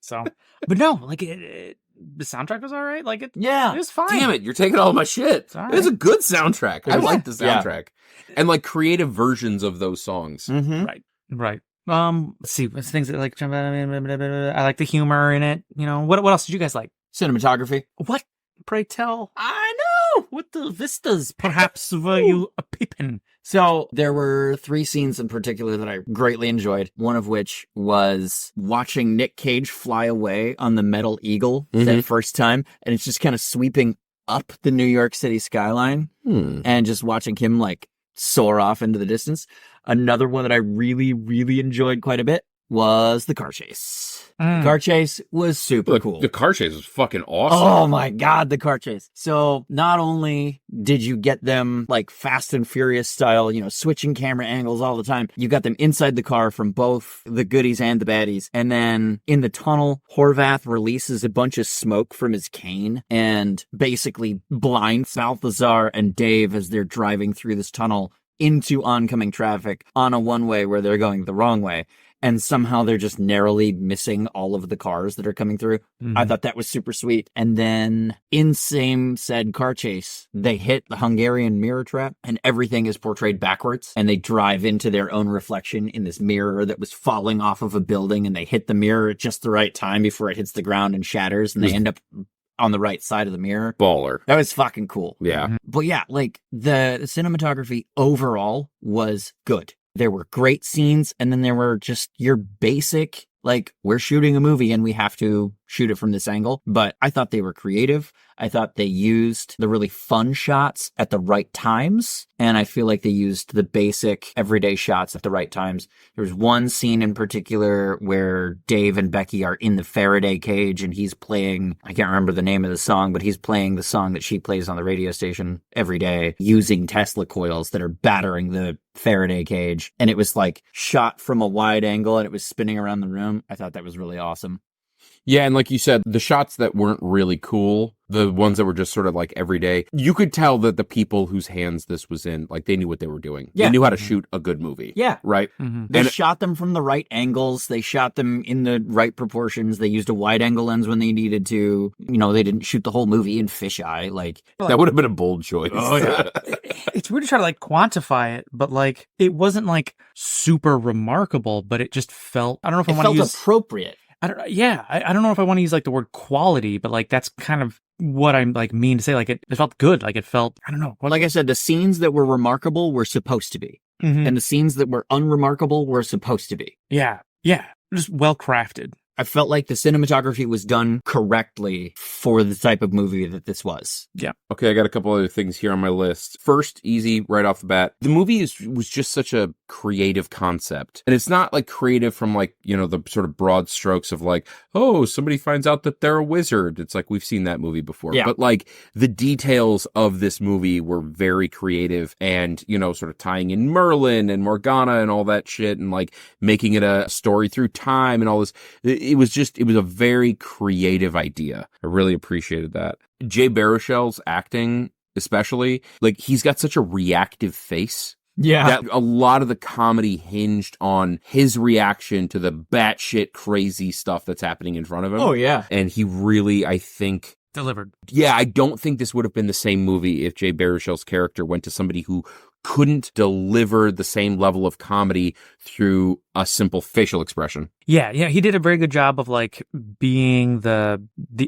Speaker 2: So, but no, like the soundtrack was all right. Like it was fine.
Speaker 1: Damn it, you're taking all my shit.
Speaker 2: It's all
Speaker 1: It's a
Speaker 2: right.
Speaker 1: good soundtrack. I like the
Speaker 3: Yeah.
Speaker 1: soundtrack. And like creative versions of those songs.
Speaker 3: Mm-hmm.
Speaker 2: Right. Let's see. What's things that like I like the humor in it. You know, what else did you guys like?
Speaker 3: Cinematography.
Speaker 2: What? Pray tell.
Speaker 3: I know.
Speaker 2: What the vistas perhaps were you a peeping?
Speaker 3: So there were 3 scenes in particular that I greatly enjoyed. One of which was watching Nick Cage fly away on the metal eagle that first time. And it's just kind of sweeping up the New York City skyline and just watching him like soar off into the distance. Another one that I really, really enjoyed quite a bit was the car chase. The car chase was super cool.
Speaker 1: The car chase was fucking awesome.
Speaker 3: Oh my God, the car chase. So not only did you get them like Fast and Furious style, you know, switching camera angles all the time, you got them inside the car from both the goodies and the baddies. And then in the tunnel, Horvath releases a bunch of smoke from his cane and basically blinds Balthazar and Dave as they're driving through this tunnel into oncoming traffic on a one-way where they're going the wrong way. And somehow they're just narrowly missing all of the cars that are coming through. I thought that was super sweet. And then in same said car chase, they hit the Hungarian mirror trap and everything is portrayed backwards. And they drive into their own reflection in this mirror that was falling off of a building. And they hit the mirror at just the right time before it hits the ground and shatters. And they end up on the right side of the mirror.
Speaker 1: Baller.
Speaker 3: That was fucking cool.
Speaker 1: Yeah.
Speaker 3: But yeah, like the cinematography overall was good. There were great scenes, and then there were just your basic, like, we're shooting a movie and we have to shoot it from this angle. But I thought they were creative. I thought they used the really fun shots at the right times. And I feel like they used the basic everyday shots at the right times. There was one scene in particular where Dave and Becky are in the Faraday cage and he's playing, I can't remember the name of the song, but he's playing the song that she plays on the radio station every day using Tesla coils that are battering the Faraday cage. And it was like shot from a wide angle and it was spinning around the room. I thought that was really awesome.
Speaker 1: Yeah, and like you said, the shots that weren't really cool, the ones that were just sort of like everyday, you could tell that the people whose hands this was in, like they knew what they were doing.
Speaker 3: Yeah.
Speaker 1: They knew how to shoot a good movie.
Speaker 3: Yeah.
Speaker 1: Right?
Speaker 3: They shot them from the right angles. They shot them in the right proportions. They used a wide angle lens when they needed to. You know, they didn't shoot the whole movie in fisheye. Like,
Speaker 1: That would have been a bold choice.
Speaker 3: Oh, yeah.
Speaker 2: It's weird to try to like quantify it, but like it wasn't like super remarkable, but it just felt, I don't know if I
Speaker 3: it
Speaker 2: want to
Speaker 3: felt
Speaker 2: use,
Speaker 3: appropriate.
Speaker 2: I don't know. Yeah. I don't know if I want to use like the word quality, but like that's kind of what I'm like mean to say. Like it felt good. Like it felt, I don't know.
Speaker 3: Like I said, the scenes that were remarkable were supposed to be. And the scenes that were unremarkable were supposed to be.
Speaker 2: Yeah. Yeah. Just well crafted.
Speaker 3: I felt like the cinematography was done correctly for the type of movie that this was.
Speaker 2: Yeah.
Speaker 1: Okay, I got a couple other things here on my list. First, easy, right off the bat. The movie was just such a creative concept. And it's not like creative from like, you know, the sort of broad strokes of like, oh, somebody finds out that they're a wizard. It's like, we've seen that movie before.
Speaker 3: Yeah.
Speaker 1: But like the details of this movie were very creative and, you know, sort of tying in Merlin and Morgana and all that shit and like making it a story through time and all this. It was a very creative idea. I really appreciated that. Jay Baruchel's acting, especially, like he's got such a reactive face.
Speaker 3: Yeah.
Speaker 1: That a lot of the comedy hinged on his reaction to the batshit crazy stuff that's happening in front of him.
Speaker 3: Oh, yeah.
Speaker 1: And he really, I think,
Speaker 2: Delivered.
Speaker 1: yeah, I don't think this would have been the same movie if Jay Baruchel's character went to somebody who couldn't deliver the same level of comedy through a simple facial expression.
Speaker 2: Yeah, he did a very good job of like being the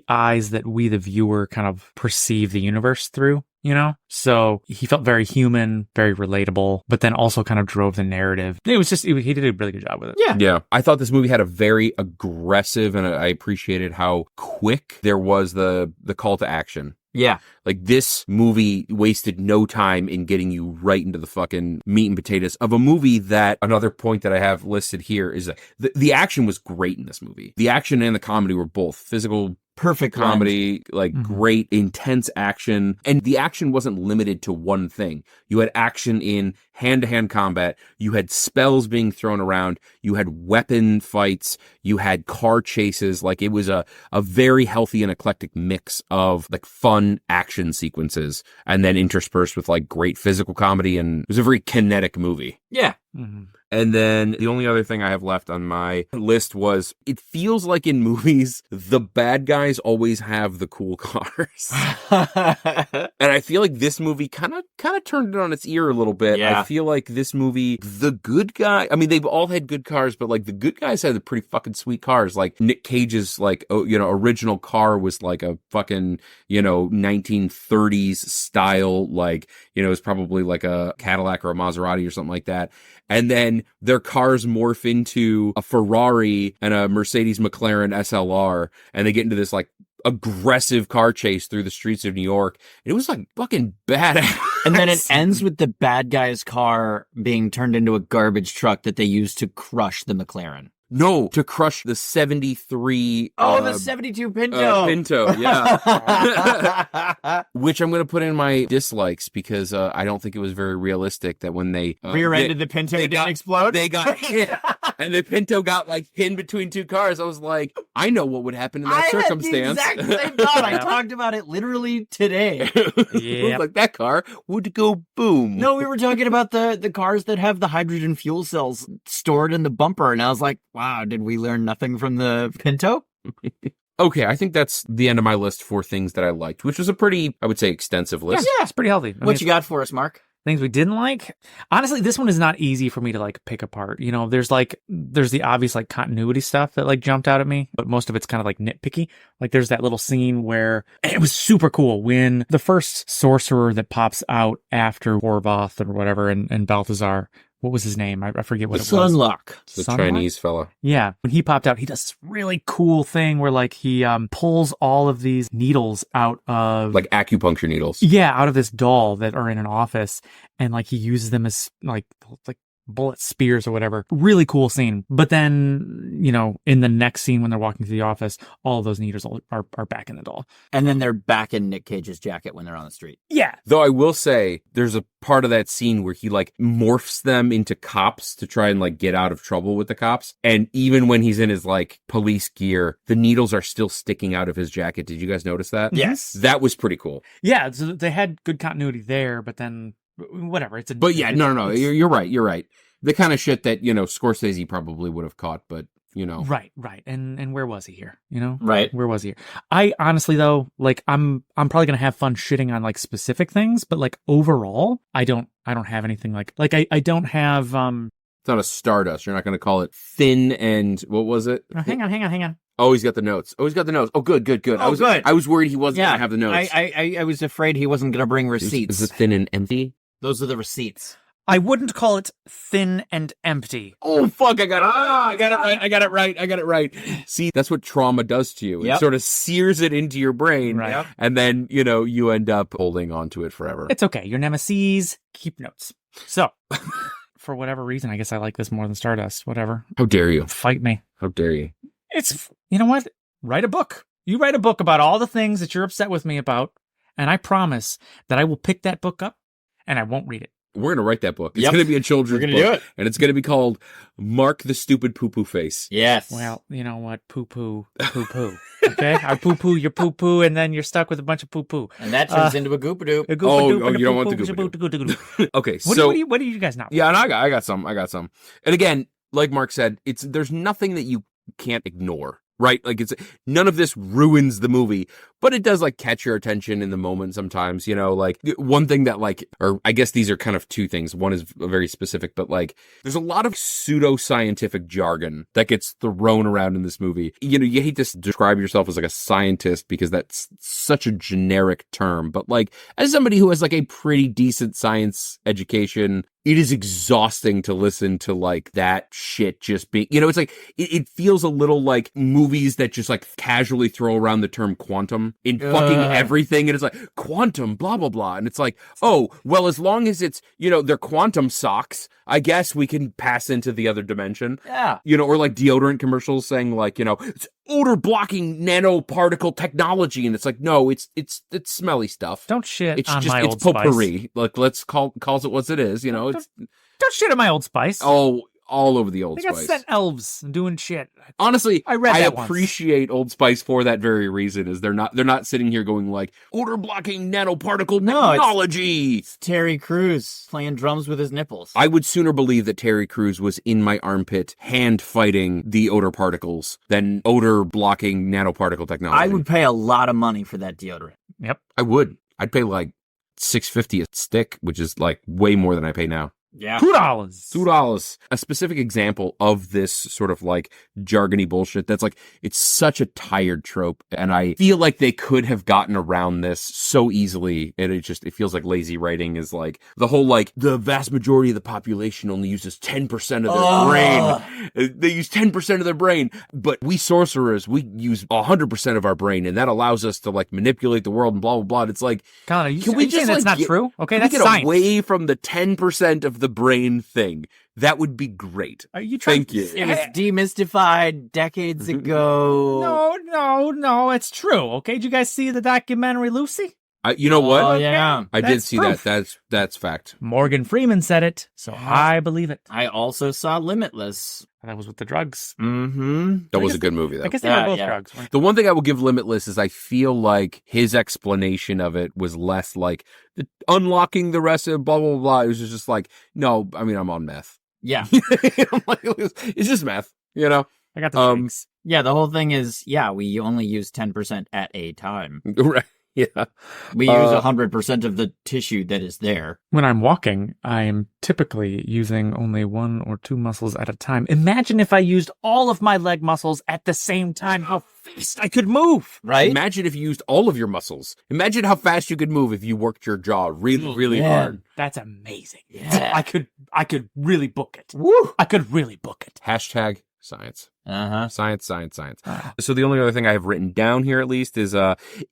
Speaker 2: eyes that we, the viewer, kind of perceive the universe through, you know? So he felt very human, very relatable, but then also kind of drove the narrative. It was just, he did a really good job with it.
Speaker 3: Yeah.
Speaker 1: Yeah. I thought this movie had a very aggressive, and I appreciated how quick there was the call to action.
Speaker 3: Yeah.
Speaker 1: Like this movie wasted no time in getting you right into the fucking meat and potatoes of a movie that, another point that I have listed here is that the action was great in this movie. The action and the comedy were both physical
Speaker 3: Perfect
Speaker 1: comedy, like
Speaker 2: Mhm.
Speaker 1: great intense action. And the action wasn't limited to one thing. You had action in hand-to-hand combat. You had spells being thrown around. You had weapon fights. You had car chases. Like it was a very healthy and eclectic mix of like fun action sequences and then interspersed with like great physical comedy. And it was a very kinetic movie.
Speaker 3: Yeah.
Speaker 2: Mhm.
Speaker 1: And then the only other thing I have left on my list was it feels like in movies, the bad guys always have the cool cars. And I feel like this movie kind of turned it on its ear a little bit.
Speaker 3: Yeah.
Speaker 1: I feel like this movie, the good guy, I mean, they've all had good cars, but like the good guys had the pretty fucking sweet cars. Like Nick Cage's like, original car was like a fucking, 1930s style, like, it was probably like a Cadillac or a Maserati or something like that. And then their cars morph into a Ferrari and a Mercedes McLaren SLR, and they get into this like aggressive car chase through the streets of New York. It was like fucking badass.
Speaker 3: And then it ends with the bad guy's car being turned into a garbage truck that they used to crush the McLaren.
Speaker 1: No, to crush the 73.
Speaker 3: The 72 Pinto.
Speaker 1: Pinto, yeah. Which I'm going to put in my dislikes because I don't think it was very realistic that when they
Speaker 3: rear-ended the Pinto, it didn't explode.
Speaker 1: They got hit, and the Pinto got like pinned between two cars. I was like, I know what would happen in that circumstance.
Speaker 3: I had the exact same thought. I talked about it literally today.
Speaker 1: It was like that car would go boom.
Speaker 3: No, we were talking about the cars that have the hydrogen fuel cells stored in the bumper, and I was like, wow, did we learn nothing from the Pinto?
Speaker 1: Okay, I think that's the end of my list for things that I liked, which was a pretty, I would say, extensive list.
Speaker 2: Yeah, it's pretty healthy.
Speaker 3: What you got for us, Mark?
Speaker 2: Things we didn't like. Honestly, this one is not easy for me to like pick apart. There's the obvious like continuity stuff that like jumped out at me, but most of it's kind of like nitpicky. Like there's that little scene where it was super cool when the first sorcerer that pops out after Horvath or whatever and Balthazar. What was his name? I forget what it was.
Speaker 3: Sunlock.
Speaker 1: The
Speaker 2: Sunlock?
Speaker 1: Chinese fella.
Speaker 2: Yeah. When he popped out, he does this really cool thing where like he pulls all of these needles out of
Speaker 1: Like acupuncture needles.
Speaker 2: yeah, out of this doll that are in an office, and like he uses them as like bullet spears or whatever. Really cool scene. But then, in the next scene when they're walking through the office, all of those needles are back in the doll.
Speaker 3: And then they're back in Nick Cage's jacket when they're on the street.
Speaker 2: Yeah.
Speaker 1: Though I will say, there's a part of that scene where he like morphs them into cops to try and like get out of trouble with the cops. And even when he's in his like police gear, the needles are still sticking out of his jacket. Did you guys notice that?
Speaker 3: Yes.
Speaker 1: That was pretty cool.
Speaker 2: Yeah. So they had good continuity there, but then whatever.
Speaker 1: But yeah, no. You're right. You're right. The kind of shit that, Scorsese probably would have caught, but,
Speaker 2: Right. And where was he here?
Speaker 3: Right.
Speaker 2: Where was he here? I honestly though, like I'm probably gonna have fun shitting on like specific things, but like overall, I don't have anything like I don't have
Speaker 1: It's not a Stardust. You're not going to call it thin and what was it?
Speaker 2: hang on.
Speaker 1: Oh, he's got the notes. Oh, good.
Speaker 3: Oh, good.
Speaker 1: I was worried he wasn't going to have the notes.
Speaker 3: I was afraid he wasn't going to bring receipts.
Speaker 1: Is it thin and empty?
Speaker 3: Those are the receipts.
Speaker 2: I wouldn't call it thin and empty.
Speaker 1: Oh, fuck. I got it right. See, that's what trauma does to you.
Speaker 3: Yep.
Speaker 1: It sort of sears it into your brain.
Speaker 2: Right. Yep.
Speaker 1: And then, you end up holding on to it forever.
Speaker 2: It's okay. Your nemesis, keep notes. So, for whatever reason, I guess I like this more than Stardust. Whatever.
Speaker 1: How dare you?
Speaker 2: Fight me.
Speaker 1: How dare you?
Speaker 2: You know what? Write a book. You write a book about all the things that you're upset with me about, and I promise that I will pick that book up and I won't read it.
Speaker 1: We're going to write that book. It's
Speaker 3: Yep.
Speaker 1: going to be a children's
Speaker 3: We're
Speaker 1: book.
Speaker 3: gonna do it.
Speaker 1: And it's going to be called Mark the Stupid Poo-Poo Face.
Speaker 3: Yes.
Speaker 2: Well, you know what? Poo-poo. Okay? I poo-poo, you poo-poo, and then you're stuck with a bunch of poo-poo.
Speaker 3: And that turns into a goopadoop.
Speaker 2: A goop-a-doop and a
Speaker 1: you don't want the
Speaker 2: poo-poo,
Speaker 1: goop-a-doop. Okay,
Speaker 2: What do you guys not?
Speaker 1: Yeah, and I got some. And again, like Mark said, there's nothing that you can't ignore, right? Like none of this ruins the movie, but it does like catch your attention in the moment sometimes, like one thing that like, or I guess these are kind of two things. One is very specific, but like there's a lot of pseudoscientific jargon that gets thrown around in this movie. You hate to describe yourself as like a scientist because that's such a generic term, but like as somebody who has like a pretty decent science education, it is exhausting to listen to like that shit just being, it's like, it feels a little like movies that just like casually throw around the term quantum in fucking everything. And it's like quantum, blah, blah, blah. And it's like, oh, well, as long as it's, they're quantum socks, I guess we can pass into the other dimension.
Speaker 3: Yeah.
Speaker 1: Or like deodorant commercials saying like, it's odor blocking nanoparticle technology, and it's like, no, it's smelly stuff.
Speaker 2: Don't shit
Speaker 1: It's
Speaker 2: on
Speaker 1: just
Speaker 2: my
Speaker 1: it's
Speaker 2: Old Spice.
Speaker 1: potpourri. Like, let's calls it what it is. You know, it's
Speaker 2: Don't shit on my Old Spice.
Speaker 1: all over the Old
Speaker 2: They got
Speaker 1: Spice.
Speaker 2: sent elves doing shit.
Speaker 1: Honestly,
Speaker 2: I read that once.
Speaker 1: appreciate Old Spice for that very reason. Is they're not sitting here going like odor blocking nanoparticle technology.
Speaker 3: It's Terry Crews playing drums with his nipples.
Speaker 1: I would sooner believe that Terry Crews was in my armpit hand fighting the odor particles than odor blocking nanoparticle technology.
Speaker 3: I would pay a lot of money for that deodorant.
Speaker 2: Yep.
Speaker 1: I would. I'd pay like $6.50 a stick, which is like way more than I pay now.
Speaker 3: Yeah.
Speaker 1: $2. A specific example of this sort of like jargony bullshit that's like, it's such a tired trope. And I feel like they could have gotten around this so easily. And it feels like lazy writing is like the whole, like the vast majority of the population only uses 10% of their brain. They use 10% of their brain. But we sorcerers, we use 100% of our brain. And that allows us to like manipulate the world and blah, blah, blah. It's like,
Speaker 2: Colin, are you
Speaker 1: can we
Speaker 2: saying
Speaker 1: just
Speaker 2: that's
Speaker 1: like
Speaker 2: not true? Okay,
Speaker 1: can
Speaker 2: that's
Speaker 1: we get
Speaker 2: science.
Speaker 1: away from the 10% of the brain thing? That would be great.
Speaker 2: Are you trying
Speaker 1: Thank you.
Speaker 3: It was demystified decades ago.
Speaker 2: No, it's true. Okay, did you guys see the documentary Lucy?
Speaker 1: You know what?
Speaker 3: Oh, yeah.
Speaker 1: I did
Speaker 2: That's
Speaker 1: see
Speaker 2: proof.
Speaker 1: that. That's fact.
Speaker 2: Morgan Freeman said it, so I believe it.
Speaker 3: I also saw Limitless.
Speaker 2: That was with the drugs.
Speaker 3: Mm-hmm.
Speaker 1: That was a good movie, though.
Speaker 2: I guess they were
Speaker 3: Yeah,
Speaker 2: both
Speaker 3: yeah.
Speaker 2: drugs. Weren't
Speaker 1: The one thing I will give Limitless is I feel like his explanation of it was less like unlocking the rest of blah, blah, blah. It was just like, no, I mean, I'm on meth.
Speaker 3: Yeah.
Speaker 1: I'm like, it's just meth, you know?
Speaker 2: they? I got the shakes.
Speaker 3: Yeah, the whole thing is, we only use 10% at a time.
Speaker 1: Right. Yeah.
Speaker 3: We use 100% of the tissue that is there.
Speaker 2: When I'm walking, I am typically using only 1 or 2 muscles at a time. Imagine if I used all of my leg muscles at the same time, how fast I could move.
Speaker 3: Right?
Speaker 1: Imagine if you used all of your muscles. Imagine how fast you could move if you worked your jaw really, really hard.
Speaker 2: That's amazing.
Speaker 3: Yeah.
Speaker 2: I could really book it.
Speaker 3: Woo!
Speaker 2: I could really book it.
Speaker 1: Hashtag science.
Speaker 3: Uh-huh.
Speaker 1: Science. So the only other thing I have written down here, at least, is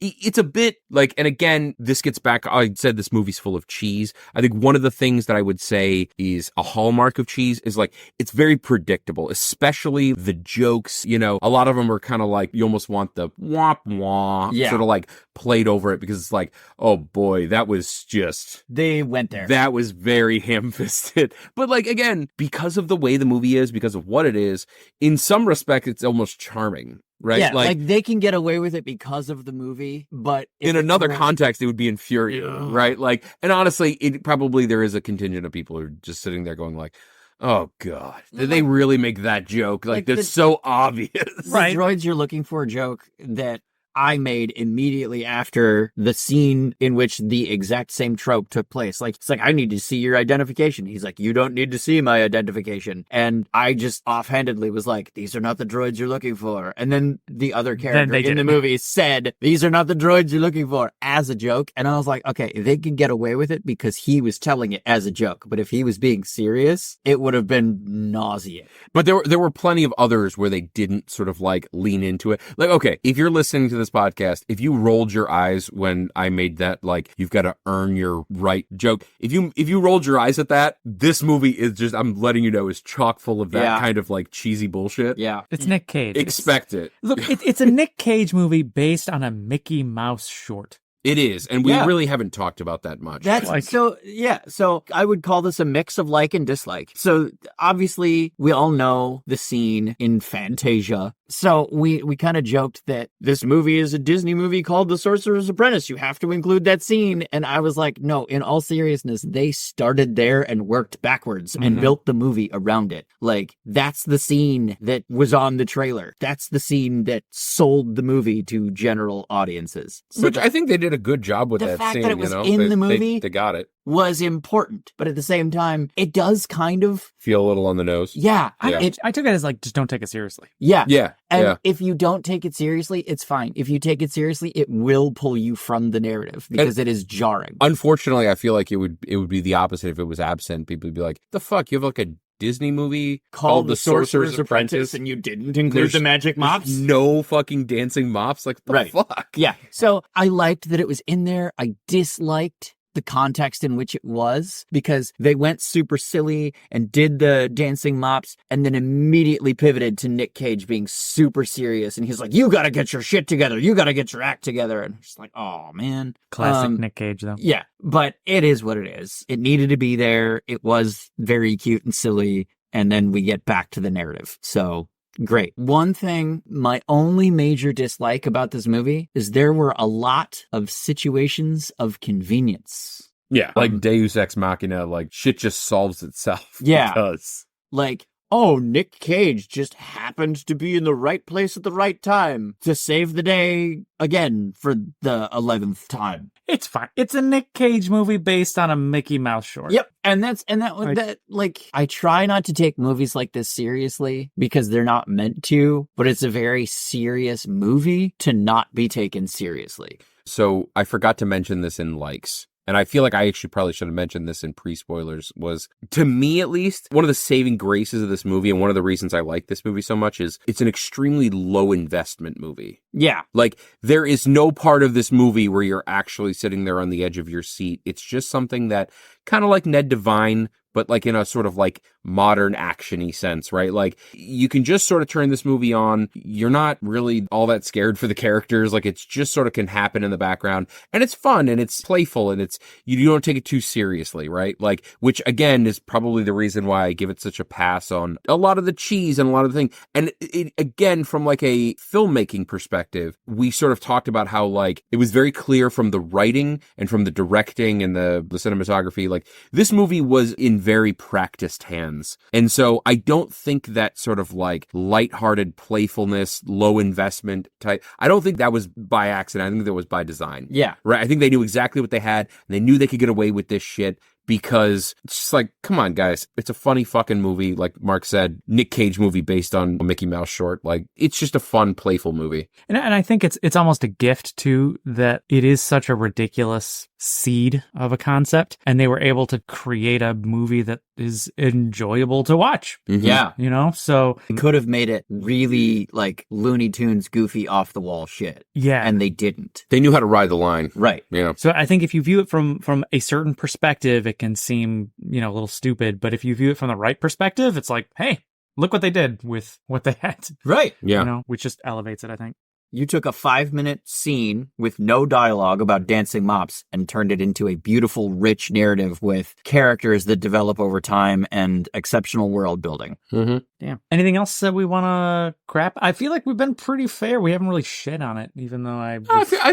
Speaker 1: it's a bit like, and again, this gets back, I said this movie's full of cheese. I think one of the things that I would say is a hallmark of cheese is like, it's very predictable, especially the jokes, you know, a lot of them are kind of like, you almost want the womp womp sort of like played over it because it's like, oh boy, that was just...
Speaker 3: They went there.
Speaker 1: That was very ham-fisted. But like, again, because of the way the movie is, because of what it is, in some respect, it's almost charming, right?
Speaker 3: Yeah, like they can get away with it because of the movie, but
Speaker 1: in another context, it would be infuriating, right? Like, and honestly, there is a contingent of people who are just sitting there going like, oh God, did they really make that joke? Like that's so obvious.
Speaker 3: Right. The droids you're looking for joke that I made immediately after the scene in which the exact same trope took place. Like, it's like, I need to see your identification. He's like, you don't need to see my identification. And I just offhandedly was like, these are not the droids you're looking for. And then the other character in the movie said, these are not the droids you're looking for, as a joke. And I was like, okay, they can get away with it because he was telling it as a joke. But if he was being serious, it would have been nauseating.
Speaker 1: But there were plenty of others where they didn't sort of like lean into it. Like, okay, if you're listening to this podcast, if you rolled your eyes when I made that, like, you've got to earn your right joke, if you rolled your eyes at that, this movie is just, I'm letting you know, is chock full of that kind of like cheesy bullshit.
Speaker 3: Yeah.
Speaker 2: It's Nick Cage.
Speaker 1: Expect it.
Speaker 2: Look, it's a Nick Cage movie based on a Mickey Mouse short.
Speaker 1: It is, and we really haven't talked about that much.
Speaker 3: That's so I would call this a mix of like and dislike. So obviously we all know the scene in Fantasia. So we kind of joked that this movie is a Disney movie called The Sorcerer's Apprentice. You have to include that scene. And I was like, no, in all seriousness, they started there and worked backwards and built the movie around it. Like, that's the scene that was on the trailer. That's the scene that sold the movie to general audiences. So
Speaker 1: which I think they did a good job with
Speaker 3: the
Speaker 1: that
Speaker 3: fact
Speaker 1: scene.
Speaker 3: that it was
Speaker 1: you know?
Speaker 3: in the movie
Speaker 1: they got it.
Speaker 3: Was important, but at the same time, it does kind of
Speaker 1: Feel a little on the nose.
Speaker 2: I took it as like, just don't take it seriously.
Speaker 3: And if you don't take it seriously, it's fine. If you take it seriously, it will pull you from the narrative because it is jarring.
Speaker 1: Unfortunately, I feel like it would be the opposite if it was absent. People would be like, the fuck, you have like a Disney movie called The Sorcerer's Apprentice
Speaker 3: and you didn't include the magic mops?
Speaker 1: No fucking dancing mops? Like, the fuck?
Speaker 3: Yeah. So I liked that it was in there. I disliked the context in which it was, because they went super silly and did the dancing mops and then immediately pivoted to Nick Cage being super serious. And he's like, you got to get your shit together. You got to get your act together. And it's like, oh, man.
Speaker 2: Classic Nick Cage, though.
Speaker 3: Yeah, but it is what it is. It needed to be there. It was very cute and silly. And then we get back to the narrative. So great. One thing, my only major dislike about this movie is there were a lot of situations of convenience.
Speaker 1: Yeah, like Deus Ex Machina, like shit just solves itself.
Speaker 3: Yeah.
Speaker 1: Because.
Speaker 3: Like, oh, Nick Cage just happened to be in the right place at the right time to save the day again for the 11th time.
Speaker 2: It's fine. It's a Nick Cage movie based on a Mickey Mouse short.
Speaker 3: Yep. And I try not to take movies like this seriously because they're not meant to, but it's a very serious movie to not be taken seriously.
Speaker 1: So I forgot to mention this in likes. And I feel like I actually probably should have mentioned this in pre-spoilers, was, to me at least, one of the saving graces of this movie, and one of the reasons I like this movie so much, is it's an extremely low investment movie.
Speaker 3: Yeah.
Speaker 1: Like, there is no part of this movie where you're actually sitting there on the edge of your seat. It's just something that, kind of like Ned Devine, but like in a sort of like modern action-y sense, right? Like, you can just sort of turn this movie on. You're not really all that scared for the characters. Like, it's just sort of can happen in the background, and it's fun and it's playful and it's, you don't take it too seriously, right? Like, which again is probably the reason why I give it such a pass on a lot of the cheese and a lot of the thing. And it again, from like a filmmaking perspective, we sort of talked about how like it was very clear from the writing and from the directing and the cinematography, like this movie was in very practiced hands. And so I don't think that sort of like lighthearted playfulness, low investment type, I don't think that was by accident. I think that was by design.
Speaker 3: Yeah.
Speaker 1: Right. I think they knew exactly what they had, and they knew they could get away with this shit because it's just like, come on, guys. It's a funny fucking movie. Like Mark said, Nick Cage movie based on a Mickey Mouse short. Like, it's just a fun, playful movie.
Speaker 2: And I think it's almost a gift too that it is such a ridiculous seed of a concept, and they were able to create a movie that is enjoyable to watch.
Speaker 1: Mm-hmm.
Speaker 3: Yeah.
Speaker 2: You know, so
Speaker 3: They could have made it really like Looney Tunes, goofy, off the wall shit.
Speaker 2: yeah.
Speaker 3: And they didn't.
Speaker 1: They knew how to ride the line.
Speaker 3: Right.
Speaker 1: Yeah.
Speaker 2: So I think if you view it from a certain perspective, it can seem, you know, a little stupid. But if you view it from the right perspective, it's like, hey, look what they did with what they had.
Speaker 3: Right.
Speaker 1: Yeah.
Speaker 2: You know, which just elevates it, I think.
Speaker 3: You took a 5-minute scene with no dialogue about dancing mops and turned it into a beautiful, rich narrative with characters that develop over time and exceptional world building.
Speaker 1: Mm-hmm.
Speaker 2: Damn. Anything else that we want to crap? I feel like we've been pretty fair. We haven't really shit on it, even though
Speaker 1: I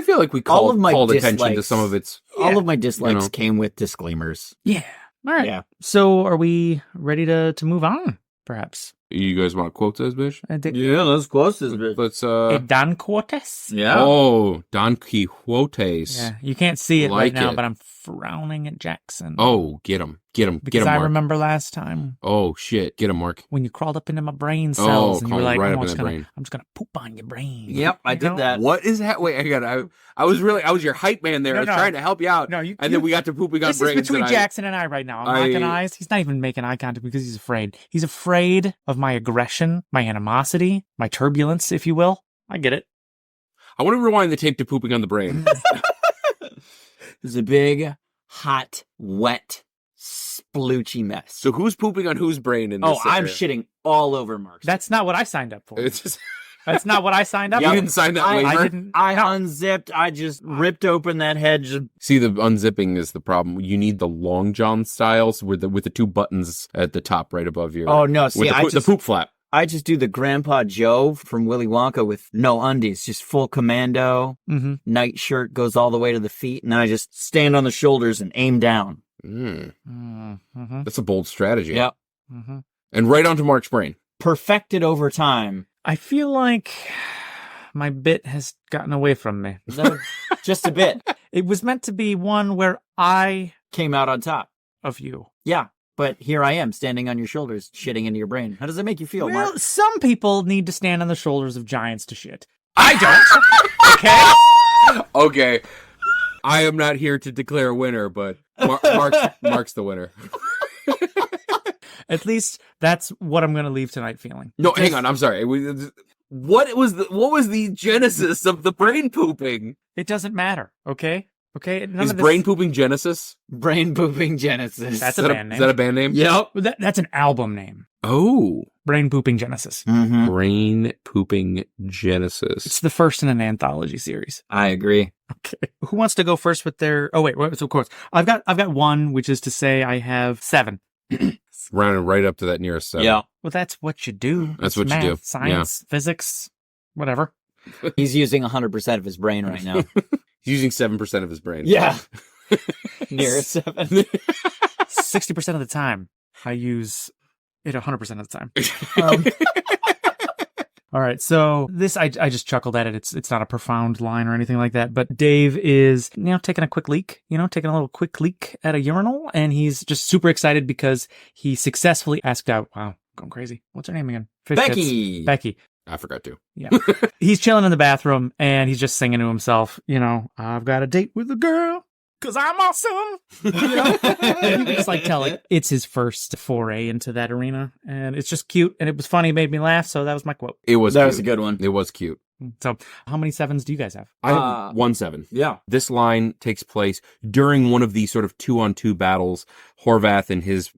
Speaker 1: feel like we
Speaker 3: All of my
Speaker 1: called attention to
Speaker 3: dislikes-
Speaker 1: some of its.
Speaker 3: All of my dislikes
Speaker 1: You know.
Speaker 3: came with disclaimers.
Speaker 2: Yeah. All right.
Speaker 3: Yeah.
Speaker 2: So are we ready to move on, perhaps?
Speaker 1: You guys want quotes, this bitch?
Speaker 3: Yeah, let's close this bit.
Speaker 1: Let's
Speaker 2: Don Cortes?
Speaker 3: Yeah.
Speaker 1: Oh, Don Quixotes.
Speaker 2: Yeah. You can't see it
Speaker 1: Like
Speaker 2: right now,
Speaker 1: it.
Speaker 2: but I'm frowning at Jackson.
Speaker 1: Oh, get him,
Speaker 2: because I
Speaker 1: Mark.
Speaker 2: remember last time
Speaker 1: Oh shit, get him, Mark.
Speaker 2: when you crawled up into my brain cells and you were
Speaker 1: crawled
Speaker 2: like,
Speaker 1: right
Speaker 2: "Oh,
Speaker 1: up in the brain.
Speaker 2: I'm just gonna poop on your brain."
Speaker 3: Yep, I
Speaker 2: You
Speaker 3: did
Speaker 2: know?
Speaker 3: that.
Speaker 1: What is that? Wait, I was your hype man there.
Speaker 2: No,
Speaker 1: I was
Speaker 2: no.
Speaker 1: trying to help you out.
Speaker 2: No, you.
Speaker 1: And then we got to pooping on
Speaker 2: This
Speaker 1: brains.
Speaker 2: is between
Speaker 1: and
Speaker 2: Jackson and I right now. I'm locking eyes. He's not even making eye contact because he's afraid. He's afraid of my aggression, my animosity, my turbulence, if you will. I get it.
Speaker 1: I want to rewind the tape to pooping on the brain.
Speaker 3: It's a big, hot, wet, sploochy mess.
Speaker 1: So who's pooping on whose brain in this?
Speaker 3: I'm
Speaker 1: scenario?
Speaker 3: shitting all over Mark's.
Speaker 2: That's not what I signed up for.
Speaker 1: It's just,
Speaker 2: That's not what I signed up
Speaker 1: you
Speaker 2: for.
Speaker 1: didn't sign that
Speaker 3: I
Speaker 1: waiver.
Speaker 2: I didn't.
Speaker 3: I unzipped. I just ripped open that head.
Speaker 1: See, the unzipping is the problem. You need the long john styles with the two buttons at the top right above your.
Speaker 3: Oh no!
Speaker 1: with
Speaker 3: See,
Speaker 1: the poop flap.
Speaker 3: I just do the Grandpa Joe from Willy Wonka with no undies, just full commando.
Speaker 2: Mm-hmm.
Speaker 3: Night shirt goes all the way to the feet, and then I just stand on the shoulders and aim down.
Speaker 2: Mm-hmm.
Speaker 1: That's a bold strategy.
Speaker 3: Yep.
Speaker 2: Mm-hmm.
Speaker 1: And right onto Mark's brain.
Speaker 3: Perfected over time.
Speaker 2: I feel like my bit has gotten away from me.
Speaker 3: Just a bit.
Speaker 2: It was meant to be one where I
Speaker 3: Came out on top.
Speaker 2: of you.
Speaker 3: Yeah. But here I am, standing on your shoulders, shitting into your brain. How does that make you feel,
Speaker 2: Well,
Speaker 3: Mark?
Speaker 2: some people need to stand on the shoulders of giants to shit. I don't. Okay.
Speaker 1: Okay. I am not here to declare a winner, but Mark's the winner.
Speaker 2: At least that's what I'm going to leave tonight feeling.
Speaker 1: No, hang on. I'm sorry. What was the genesis of the brain pooping?
Speaker 2: It doesn't matter. Okay. Okay, none
Speaker 1: Is
Speaker 2: of this...
Speaker 1: Brain Pooping Genesis?
Speaker 3: Brain Pooping Genesis.
Speaker 2: That's a band name.
Speaker 1: Is that a band name?
Speaker 3: Yep.
Speaker 2: That's an album name.
Speaker 1: Oh.
Speaker 2: Brain Pooping Genesis.
Speaker 3: Mm-hmm.
Speaker 1: Brain Pooping Genesis.
Speaker 2: It's the first in an anthology series.
Speaker 3: I agree.
Speaker 2: Okay. Who wants to go first with their... Oh, wait. So of course. I've got one, which is to say I have 7.
Speaker 1: Rounding right up to that nearest 7.
Speaker 3: Yeah.
Speaker 2: Well, that's what you do.
Speaker 1: That's
Speaker 2: It's
Speaker 1: what you
Speaker 2: math,
Speaker 1: do.
Speaker 2: Science, physics, whatever.
Speaker 3: He's using 100% of his brain right now.
Speaker 1: He's using 7% of his brain.
Speaker 3: Yeah. Near 7.
Speaker 2: 60% of the time, I use it 100% of the time. All right, so this I just chuckled at it. It's not a profound line or anything like that. But Dave is taking a quick leak, taking a little quick leak at a urinal, and he's just super excited because he successfully asked out. Wow, going crazy. What's her name again?
Speaker 3: Becky.
Speaker 2: Becky.
Speaker 1: I forgot to.
Speaker 2: Yeah. He's chilling in the bathroom and he's just singing to himself, I've got a date with a girl because I'm awesome. You can just tell it. It's his first foray into that arena and it's just cute and it was funny, made me laugh. So that was my quote.
Speaker 1: That
Speaker 3: was a good one.
Speaker 1: It was cute.
Speaker 2: So how many 7s do you guys have?
Speaker 1: I have 1 7.
Speaker 3: Yeah.
Speaker 1: This line takes place during one of these sort of 2-on-2 battles. Horvath and his,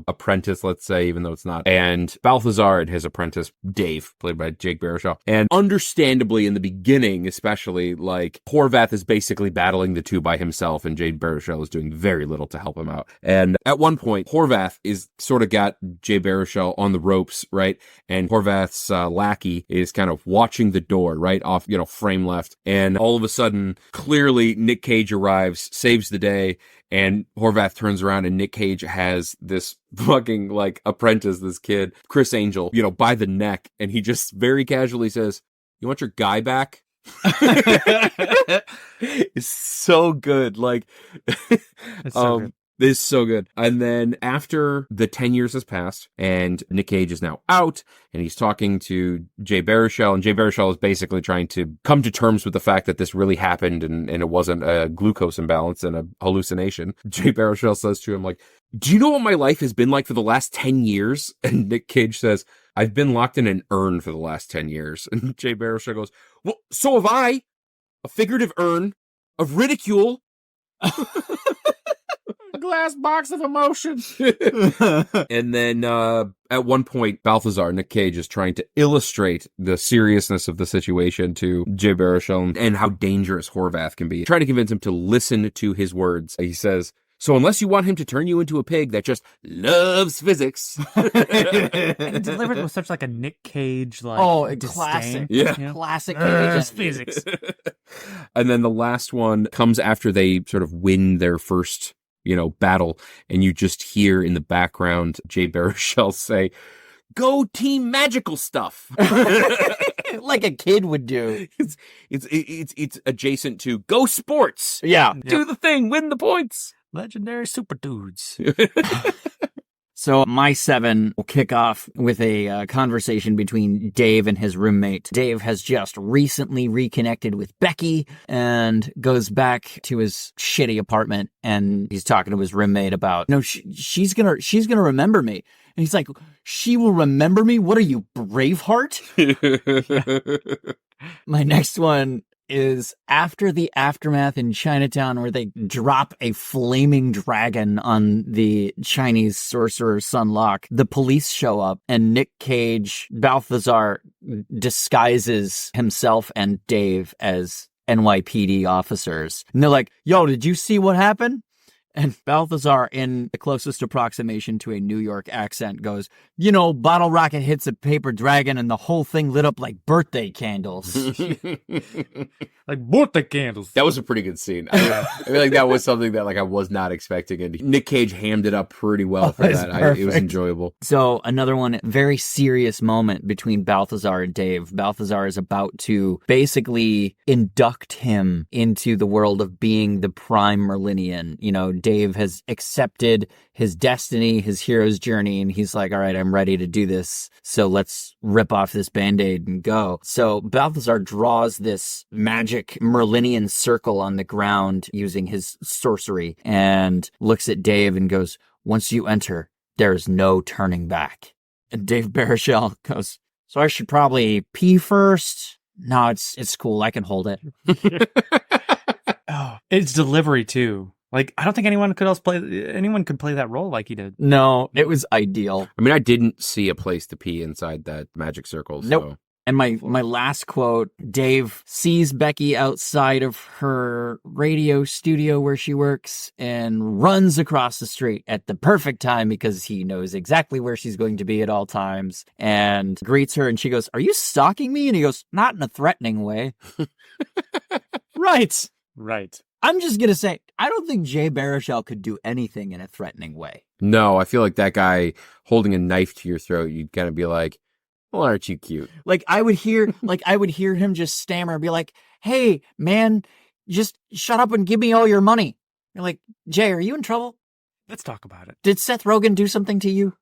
Speaker 1: apprentice, let's say, even though it's not, and Balthazar and his apprentice, Dave, played by Jake Baruchel. And understandably, in the beginning, especially, Horvath is basically battling the two by himself, and Jake Baruchel is doing very little to help him out. And at one point, Horvath is sort of got Jay Baruchel on the ropes, right? And Horvath's lackey is kind of watching the door, right? Off, frame left. And all of a sudden, clearly, Nick Cage arrives, saves the day, and Horvath turns around and Nick Cage has this fucking apprentice, this kid, Chris Angel, by the neck. And he just very casually says, "You want your guy back?" It's so good.
Speaker 2: It's so good.
Speaker 1: This is so good. And then after the 10 years has passed and Nick Cage is now out and he's talking to Jay Baruchel, and Jay Baruchel is basically trying to come to terms with the fact that this really happened and it wasn't a glucose imbalance and a hallucination. Jay Baruchel says to him, "Do you know what my life has been like for the last 10 years? And Nick Cage says, "I've been locked in an urn for the last 10 years. And Jay Baruchel goes, "Well, so have I. A figurative urn of ridicule." A glass box of emotions. And then at one point, Balthazar, Nick Cage, is trying to illustrate the seriousness of the situation to Jay Baruchel and how dangerous Horvath can be. Trying to convince him to listen to his words. He says, "So unless you want him to turn you into a pig that just loves physics."
Speaker 2: And delivered with such a Nick Cage disdain.
Speaker 3: Classic.
Speaker 1: Yeah.
Speaker 3: Classic Cage.
Speaker 2: Physics.
Speaker 1: And then the last one comes after they sort of win their first battle, and you just hear in the background Jay Baruchel say, "Go team magical stuff."
Speaker 3: Like a kid would do.
Speaker 1: It's adjacent to "Go sports."
Speaker 3: Yeah.
Speaker 1: Do the thing, win the points.
Speaker 2: Legendary super dudes.
Speaker 3: So my 7 will kick off with a conversation between Dave and his roommate. Dave has just recently reconnected with Becky and goes back to his shitty apartment, and he's talking to his roommate about, she's gonna remember me. And he's like, "She will remember me? What are you, Braveheart?" My next one is after the aftermath in Chinatown where they drop a flaming dragon on the Chinese sorcerer Sun Locke. The police show up and Nick Cage, Balthazar, disguises himself and Dave as NYPD officers. And they're like, "Yo, did you see what happened?" And Balthazar, in the closest approximation to a New York accent, goes, "Bottle rocket hits a paper dragon and the whole thing lit up like birthday candles."
Speaker 2: Like birthday candles.
Speaker 1: That was a pretty good scene. I feel like that was something that I was not expecting. And Nick Cage hammed it up pretty well for that. It was enjoyable.
Speaker 3: So another one, very serious moment between Balthazar and Dave. Balthazar is about to basically induct him into the world of being the prime Merlinian. Dave has accepted his destiny, his hero's journey, and he's like, "All right, I'm ready to do this. So let's rip off this Band-Aid and go." So Balthazar draws this magic Merlinian circle on the ground using his sorcery and looks at Dave and goes, "Once you enter, there is no turning back." And Dave Baruchel goes, "So I should probably pee first?" "No, it's cool. I can hold it."
Speaker 2: Oh, It's delivery too. Like, I don't think anyone could play that role like he did.
Speaker 3: No, it was ideal.
Speaker 1: I mean, I didn't see a place to pee inside that magic circle. So.
Speaker 3: Nope. And my last quote, Dave sees Becky outside of her radio studio where she works and runs across the street at the perfect time because he knows exactly where she's going to be at all times and greets her. And she goes, "Are you stalking me?" And he goes, "Not in a threatening way." Right.
Speaker 2: Right.
Speaker 3: I'm just going to say, I don't think Jay Baruchel could do anything in a threatening way.
Speaker 1: No, I feel like that guy holding a knife to your throat, you'd kind of be like, well, aren't you cute?
Speaker 3: Like I would hear him just stammer and be like, "Hey, man, just shut up and give me all your money." You're like, "Jay, are you in trouble?
Speaker 2: Let's talk about it.
Speaker 3: Did Seth Rogen do something to you?"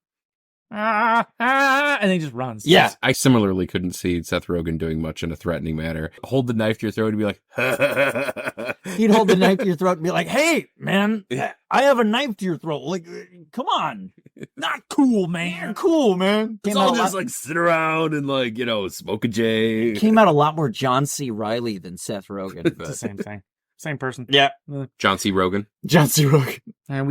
Speaker 2: And then he just runs.
Speaker 3: Yeah.
Speaker 1: I similarly couldn't see Seth Rogen doing much in a threatening manner. Hold the knife to your throat and be like,
Speaker 3: He'd hold the knife to your throat and be like, "Hey, man, I have a knife to your throat. Like, come on.
Speaker 2: Not cool, man.
Speaker 3: Cool, man."
Speaker 1: It's all just like sit around and like, smoke a J.
Speaker 3: Came out a lot more John C. Reilly than Seth Rogen.
Speaker 2: It's the same thing. Same person.
Speaker 3: Yeah.
Speaker 1: John C. Rogan.
Speaker 3: John C. Rogen.
Speaker 2: Are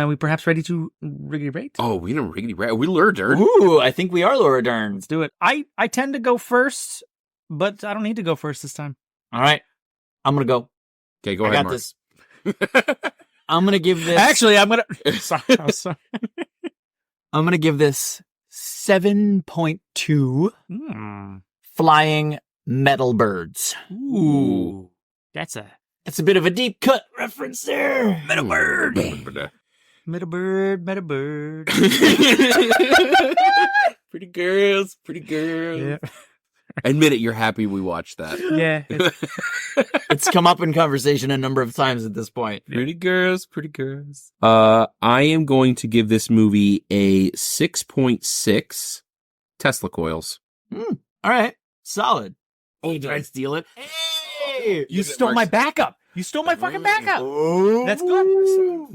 Speaker 2: we perhaps ready to riggedy rate?
Speaker 1: Oh, we didn't riggedy rate. We lured her.
Speaker 3: Ooh, I think we are Laura Dern.
Speaker 2: Let's do it. I tend to go first, but I don't need to go first this time.
Speaker 3: All right. I'm going to go.
Speaker 1: Okay, go
Speaker 3: I
Speaker 1: ahead,
Speaker 3: got
Speaker 1: Mark.
Speaker 3: this. I'm going to give this.
Speaker 2: Actually, I'm gonna. Sorry.
Speaker 3: I'm going to give this 7.2 flying metal birds.
Speaker 2: Ooh. That's a
Speaker 3: bit of a deep cut reference there. Metal bird.
Speaker 2: meta bird.
Speaker 1: Pretty girls.
Speaker 2: Yeah.
Speaker 1: Admit it, you're happy we watched that.
Speaker 2: Yeah.
Speaker 3: It's come up in conversation a number of times at this point.
Speaker 1: Pretty girls. I am going to give this movie a 6.6 Tesla coils.
Speaker 3: All right. Solid.
Speaker 1: Oh, did I steal it?
Speaker 3: Hey!
Speaker 2: You stole my backup. You stole my fucking backup.
Speaker 3: Oh.
Speaker 2: That's good.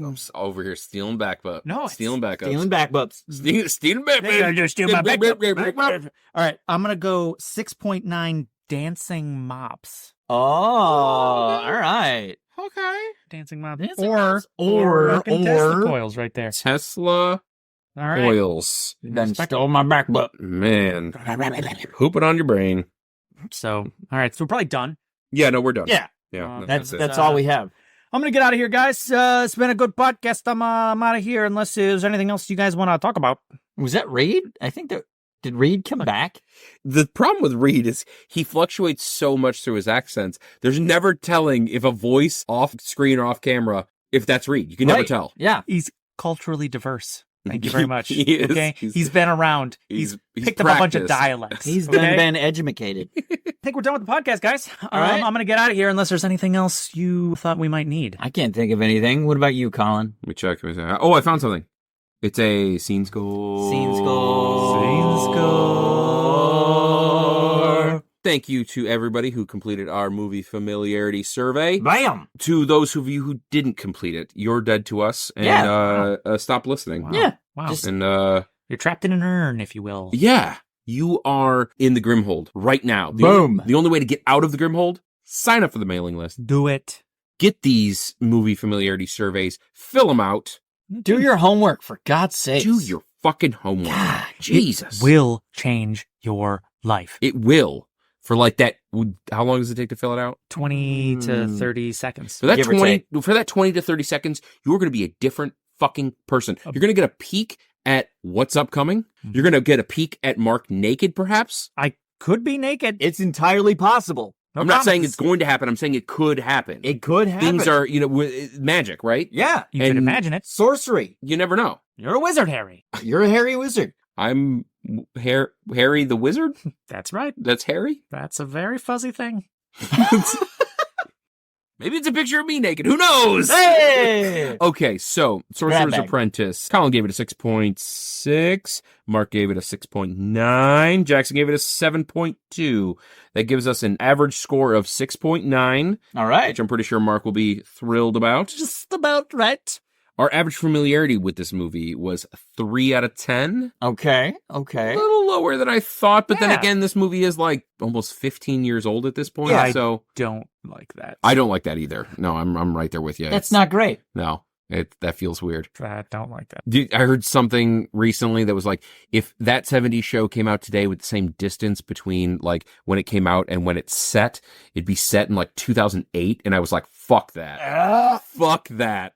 Speaker 1: I'm over here stealing backup.
Speaker 2: No, it's
Speaker 1: stealing backup.
Speaker 3: Stealing backbumps.
Speaker 1: Stealing backup.
Speaker 2: Steal my backup. All right, I'm gonna go 6.9 dancing mops.
Speaker 3: Oh, all right.
Speaker 2: Okay. Dancing mops.
Speaker 3: Dancing
Speaker 2: or
Speaker 3: mops. Or
Speaker 2: Tesla coils right there.
Speaker 1: Tesla
Speaker 2: All right.
Speaker 1: coils.
Speaker 3: Then stole my backbump.
Speaker 1: Man. Hoop it on your brain.
Speaker 2: So, all right, so we're probably done.
Speaker 1: Yeah, no, we're done.
Speaker 3: Yeah.
Speaker 1: Yeah, no,
Speaker 3: That's
Speaker 1: it.
Speaker 3: all we have.
Speaker 2: I'm gonna get out of here, guys. It's been a good podcast. I'm out of here unless there's anything else you guys want to talk about.
Speaker 3: Was that Reed? I think that did Reed come back?
Speaker 1: The problem with Reed is he fluctuates so much through his accents. There's never telling if a voice off screen or off camera, if that's Reed. You can never
Speaker 3: Right.
Speaker 1: tell.
Speaker 3: Yeah.
Speaker 2: He's culturally diverse. Thank you very much.
Speaker 1: He is.
Speaker 2: Okay, he's been around. He's picked up a bunch of
Speaker 1: practiced.
Speaker 2: dialects.
Speaker 3: He's
Speaker 2: okay?
Speaker 3: been educated.
Speaker 2: I think we're done with the podcast, guys.
Speaker 3: right.
Speaker 2: I'm gonna get out of here unless there's anything else you thought we might need.
Speaker 3: I can't think of anything. What about you, Colin?
Speaker 1: Let me check. Oh, I found something. It's a scene score.
Speaker 3: Scene score.
Speaker 2: Scene
Speaker 3: score.
Speaker 1: Thank you to everybody who completed our movie familiarity survey.
Speaker 3: Bam.
Speaker 1: To those of you who didn't complete it, you're dead to us, and stop listening.
Speaker 2: Wow.
Speaker 3: Yeah.
Speaker 2: Wow.
Speaker 3: Just-
Speaker 1: And
Speaker 2: You're trapped in an urn, if you will.
Speaker 1: yeah, you are in the Grimhold right now.
Speaker 3: Boom.
Speaker 1: The only way to get out of the Grimhold, sign up for the mailing list.
Speaker 2: Do it.
Speaker 1: Get these movie familiarity surveys, fill them out,
Speaker 3: Do your homework, for God's sake.
Speaker 1: do your fucking homework.
Speaker 3: God,
Speaker 1: Jesus.
Speaker 2: Will change your life.
Speaker 1: It will. For like that, how long does it take to fill it out?
Speaker 2: 20 to 30 seconds.
Speaker 1: For that
Speaker 3: Give or
Speaker 1: 20 to 30 seconds, you're going to be a different fucking person. You're going to get a peek at what's upcoming. You're going to get a peek at Mark naked, perhaps.
Speaker 2: I could be naked.
Speaker 3: It's entirely possible.
Speaker 2: No
Speaker 1: I'm not saying
Speaker 2: promises.
Speaker 1: it's going to happen. I'm saying it could happen.
Speaker 3: It could happen.
Speaker 1: Things are, magic, right?
Speaker 3: Yeah.
Speaker 2: You can
Speaker 1: and-
Speaker 2: imagine it.
Speaker 3: Sorcery.
Speaker 1: You never know.
Speaker 2: You're a wizard, Harry.
Speaker 3: You're a hairy wizard.
Speaker 1: I'm Harry the Wizard.
Speaker 2: That's right.
Speaker 1: That's Harry.
Speaker 2: That's a very fuzzy thing.
Speaker 1: Maybe it's a picture of me naked. Who knows?
Speaker 3: Hey!
Speaker 1: Okay, so Sorcerer's
Speaker 3: bag.
Speaker 1: Apprentice. Colin gave it a 6.6. Mark gave it a 6.9. Jackson gave it a 7.2. That gives us an average score of 6.9,
Speaker 3: All right.
Speaker 1: which I'm pretty sure Mark will be thrilled about.
Speaker 2: Just about right.
Speaker 1: Our average familiarity with this movie was 3 out of 10.
Speaker 3: Okay.
Speaker 1: A little lower than I thought, but then
Speaker 2: Yeah.
Speaker 1: again, this movie is like almost 15 years old at this point,
Speaker 2: Yeah,
Speaker 1: so
Speaker 2: Don't like that.
Speaker 1: I don't like that either. No, I'm right there with you.
Speaker 3: That's not great.
Speaker 1: No, that feels weird.
Speaker 2: I don't like that.
Speaker 1: I heard something recently that was like, if that 70s show came out today with the same distance between like when it came out and when it's set, it'd be set in like 2008, and I was like, fuck that. Fuck that.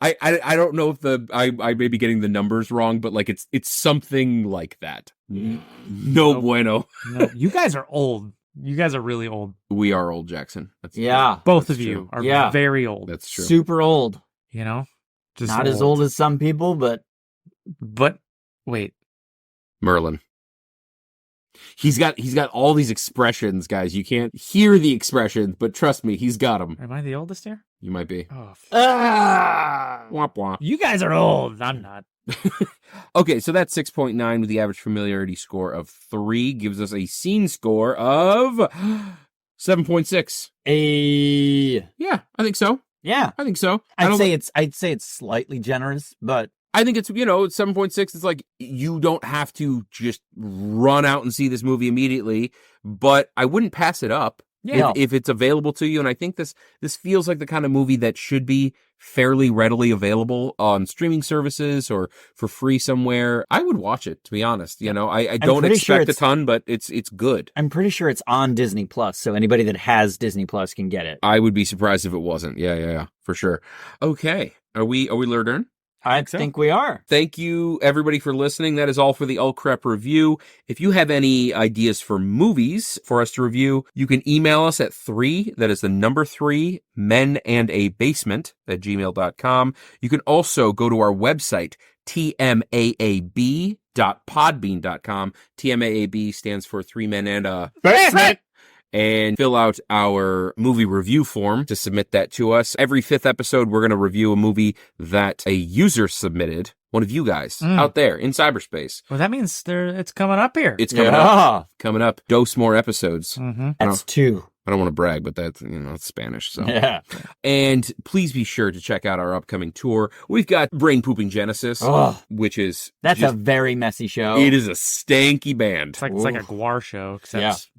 Speaker 1: I don't know if I may be getting the numbers wrong, but like it's something like that. No bueno.
Speaker 2: No, you guys are old. You guys are really old.
Speaker 1: We are old, Jackson.
Speaker 2: Both
Speaker 1: that's
Speaker 2: of you
Speaker 1: true.
Speaker 2: are very old.
Speaker 1: That's true.
Speaker 3: Super old.
Speaker 2: You know? Just
Speaker 3: Not as old as some people, but
Speaker 2: But wait.
Speaker 1: Merlin. He's got all these expressions, guys. You can't hear the expressions, but trust me, he's got them.
Speaker 2: Am I the oldest here?
Speaker 1: You might be.
Speaker 2: Oh,
Speaker 1: Womp womp.
Speaker 2: you guys are old. I'm not.
Speaker 1: Okay, so that's 6.9 with the average familiarity score of 3 gives us a scene score of 7.6. Yeah, I think so.
Speaker 3: Yeah.
Speaker 1: I think so.
Speaker 3: I'd say it's slightly generous, but
Speaker 1: I think it's, it's 7.6. It's like you don't have to just run out and see this movie immediately, but I wouldn't pass it up.
Speaker 3: Yeah.
Speaker 1: If it's available to you. And I think this feels like the kind of movie that should be fairly readily available on streaming services or for free somewhere. I would watch it, to be honest. I don't expect a ton, but it's good.
Speaker 3: I'm pretty sure it's on Disney Plus, so anybody that has Disney Plus can get it.
Speaker 1: I would be surprised if it wasn't. Yeah, for sure. Okay. Are we learning?
Speaker 3: I think we are.
Speaker 1: Thank you, everybody, for listening. That is all for the All Crep review. If you have any ideas for movies for us to review, you can email us at 3, that is the number 3, menandabasement@gmail.com. You can also go to our website, tmaab.podbean.com. TMAAB stands for 3 Men and a
Speaker 3: Basement!
Speaker 1: And fill out our movie review form to submit that to us. Every 5th episode, we're going to review a movie that a user submitted, one of you guys out there in cyberspace.
Speaker 2: Well, that means it's coming up here.
Speaker 1: It's coming up. Coming up. Dose more episodes.
Speaker 2: Mm-hmm.
Speaker 3: That's 2.
Speaker 1: I don't want to brag, but that's, it's Spanish. So
Speaker 3: Yeah.
Speaker 1: And please be sure to check out our upcoming tour. We've got Brain Pooping Genesis, which is
Speaker 3: That's a very messy show.
Speaker 1: It is a stanky band.
Speaker 2: It's like a Guar show, except,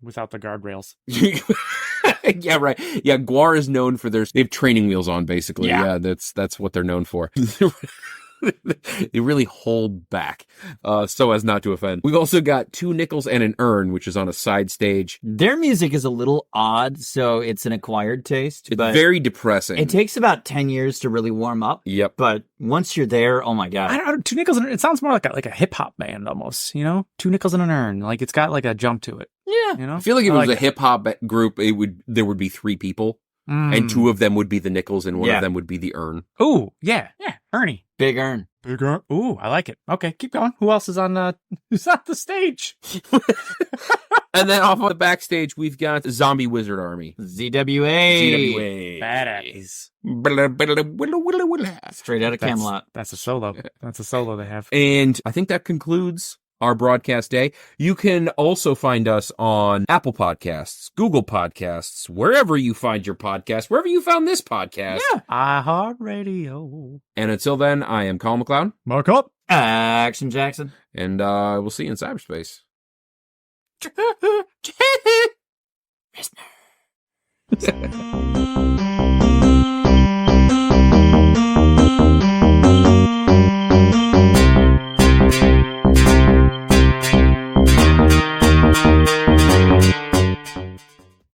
Speaker 2: without the guardrails.
Speaker 1: Yeah, right. Yeah, Guar is known for they have training wheels on, basically. Yeah, that's what they're known for. They really hold back so as not to offend. We've also got 2 Nickels and an Urn, which is on a side stage.
Speaker 3: Their music is a little odd, so it's an acquired taste.
Speaker 1: It's
Speaker 3: but
Speaker 1: very depressing.
Speaker 3: It takes about 10 years to really warm up.
Speaker 1: Yep.
Speaker 3: But once you're there, oh my God.
Speaker 2: I don't know. 2 Nickels and it sounds more like a hip hop band almost, 2 Nickels and an Urn. Like it's got like a jump to it.
Speaker 3: Yeah.
Speaker 1: I feel like if it was a hip hop group, there would be 3 people. And 2 of them would be the Nickels and one of them would be the Urn.
Speaker 2: Ooh, yeah. Ernie.
Speaker 3: Big Urn.
Speaker 2: Big Urn. Ooh, I like it. Okay, keep going. Who else is on the stage?
Speaker 1: And then off on the backstage, we've got Zombie Wizard Army.
Speaker 3: ZWA.
Speaker 2: Badass.
Speaker 3: Straight out of Camelot.
Speaker 2: That's a solo. That's a solo they have.
Speaker 1: And I think that concludes our broadcast day. You can also find us on Apple Podcasts, Google Podcasts, wherever you find your podcast, wherever you found this podcast.
Speaker 2: Yeah. iHeartRadio.
Speaker 1: And until then, I am Colin McLeod.
Speaker 2: Mark up.
Speaker 3: Action Jackson.
Speaker 1: And we'll see you in cyberspace.
Speaker 3: Listener.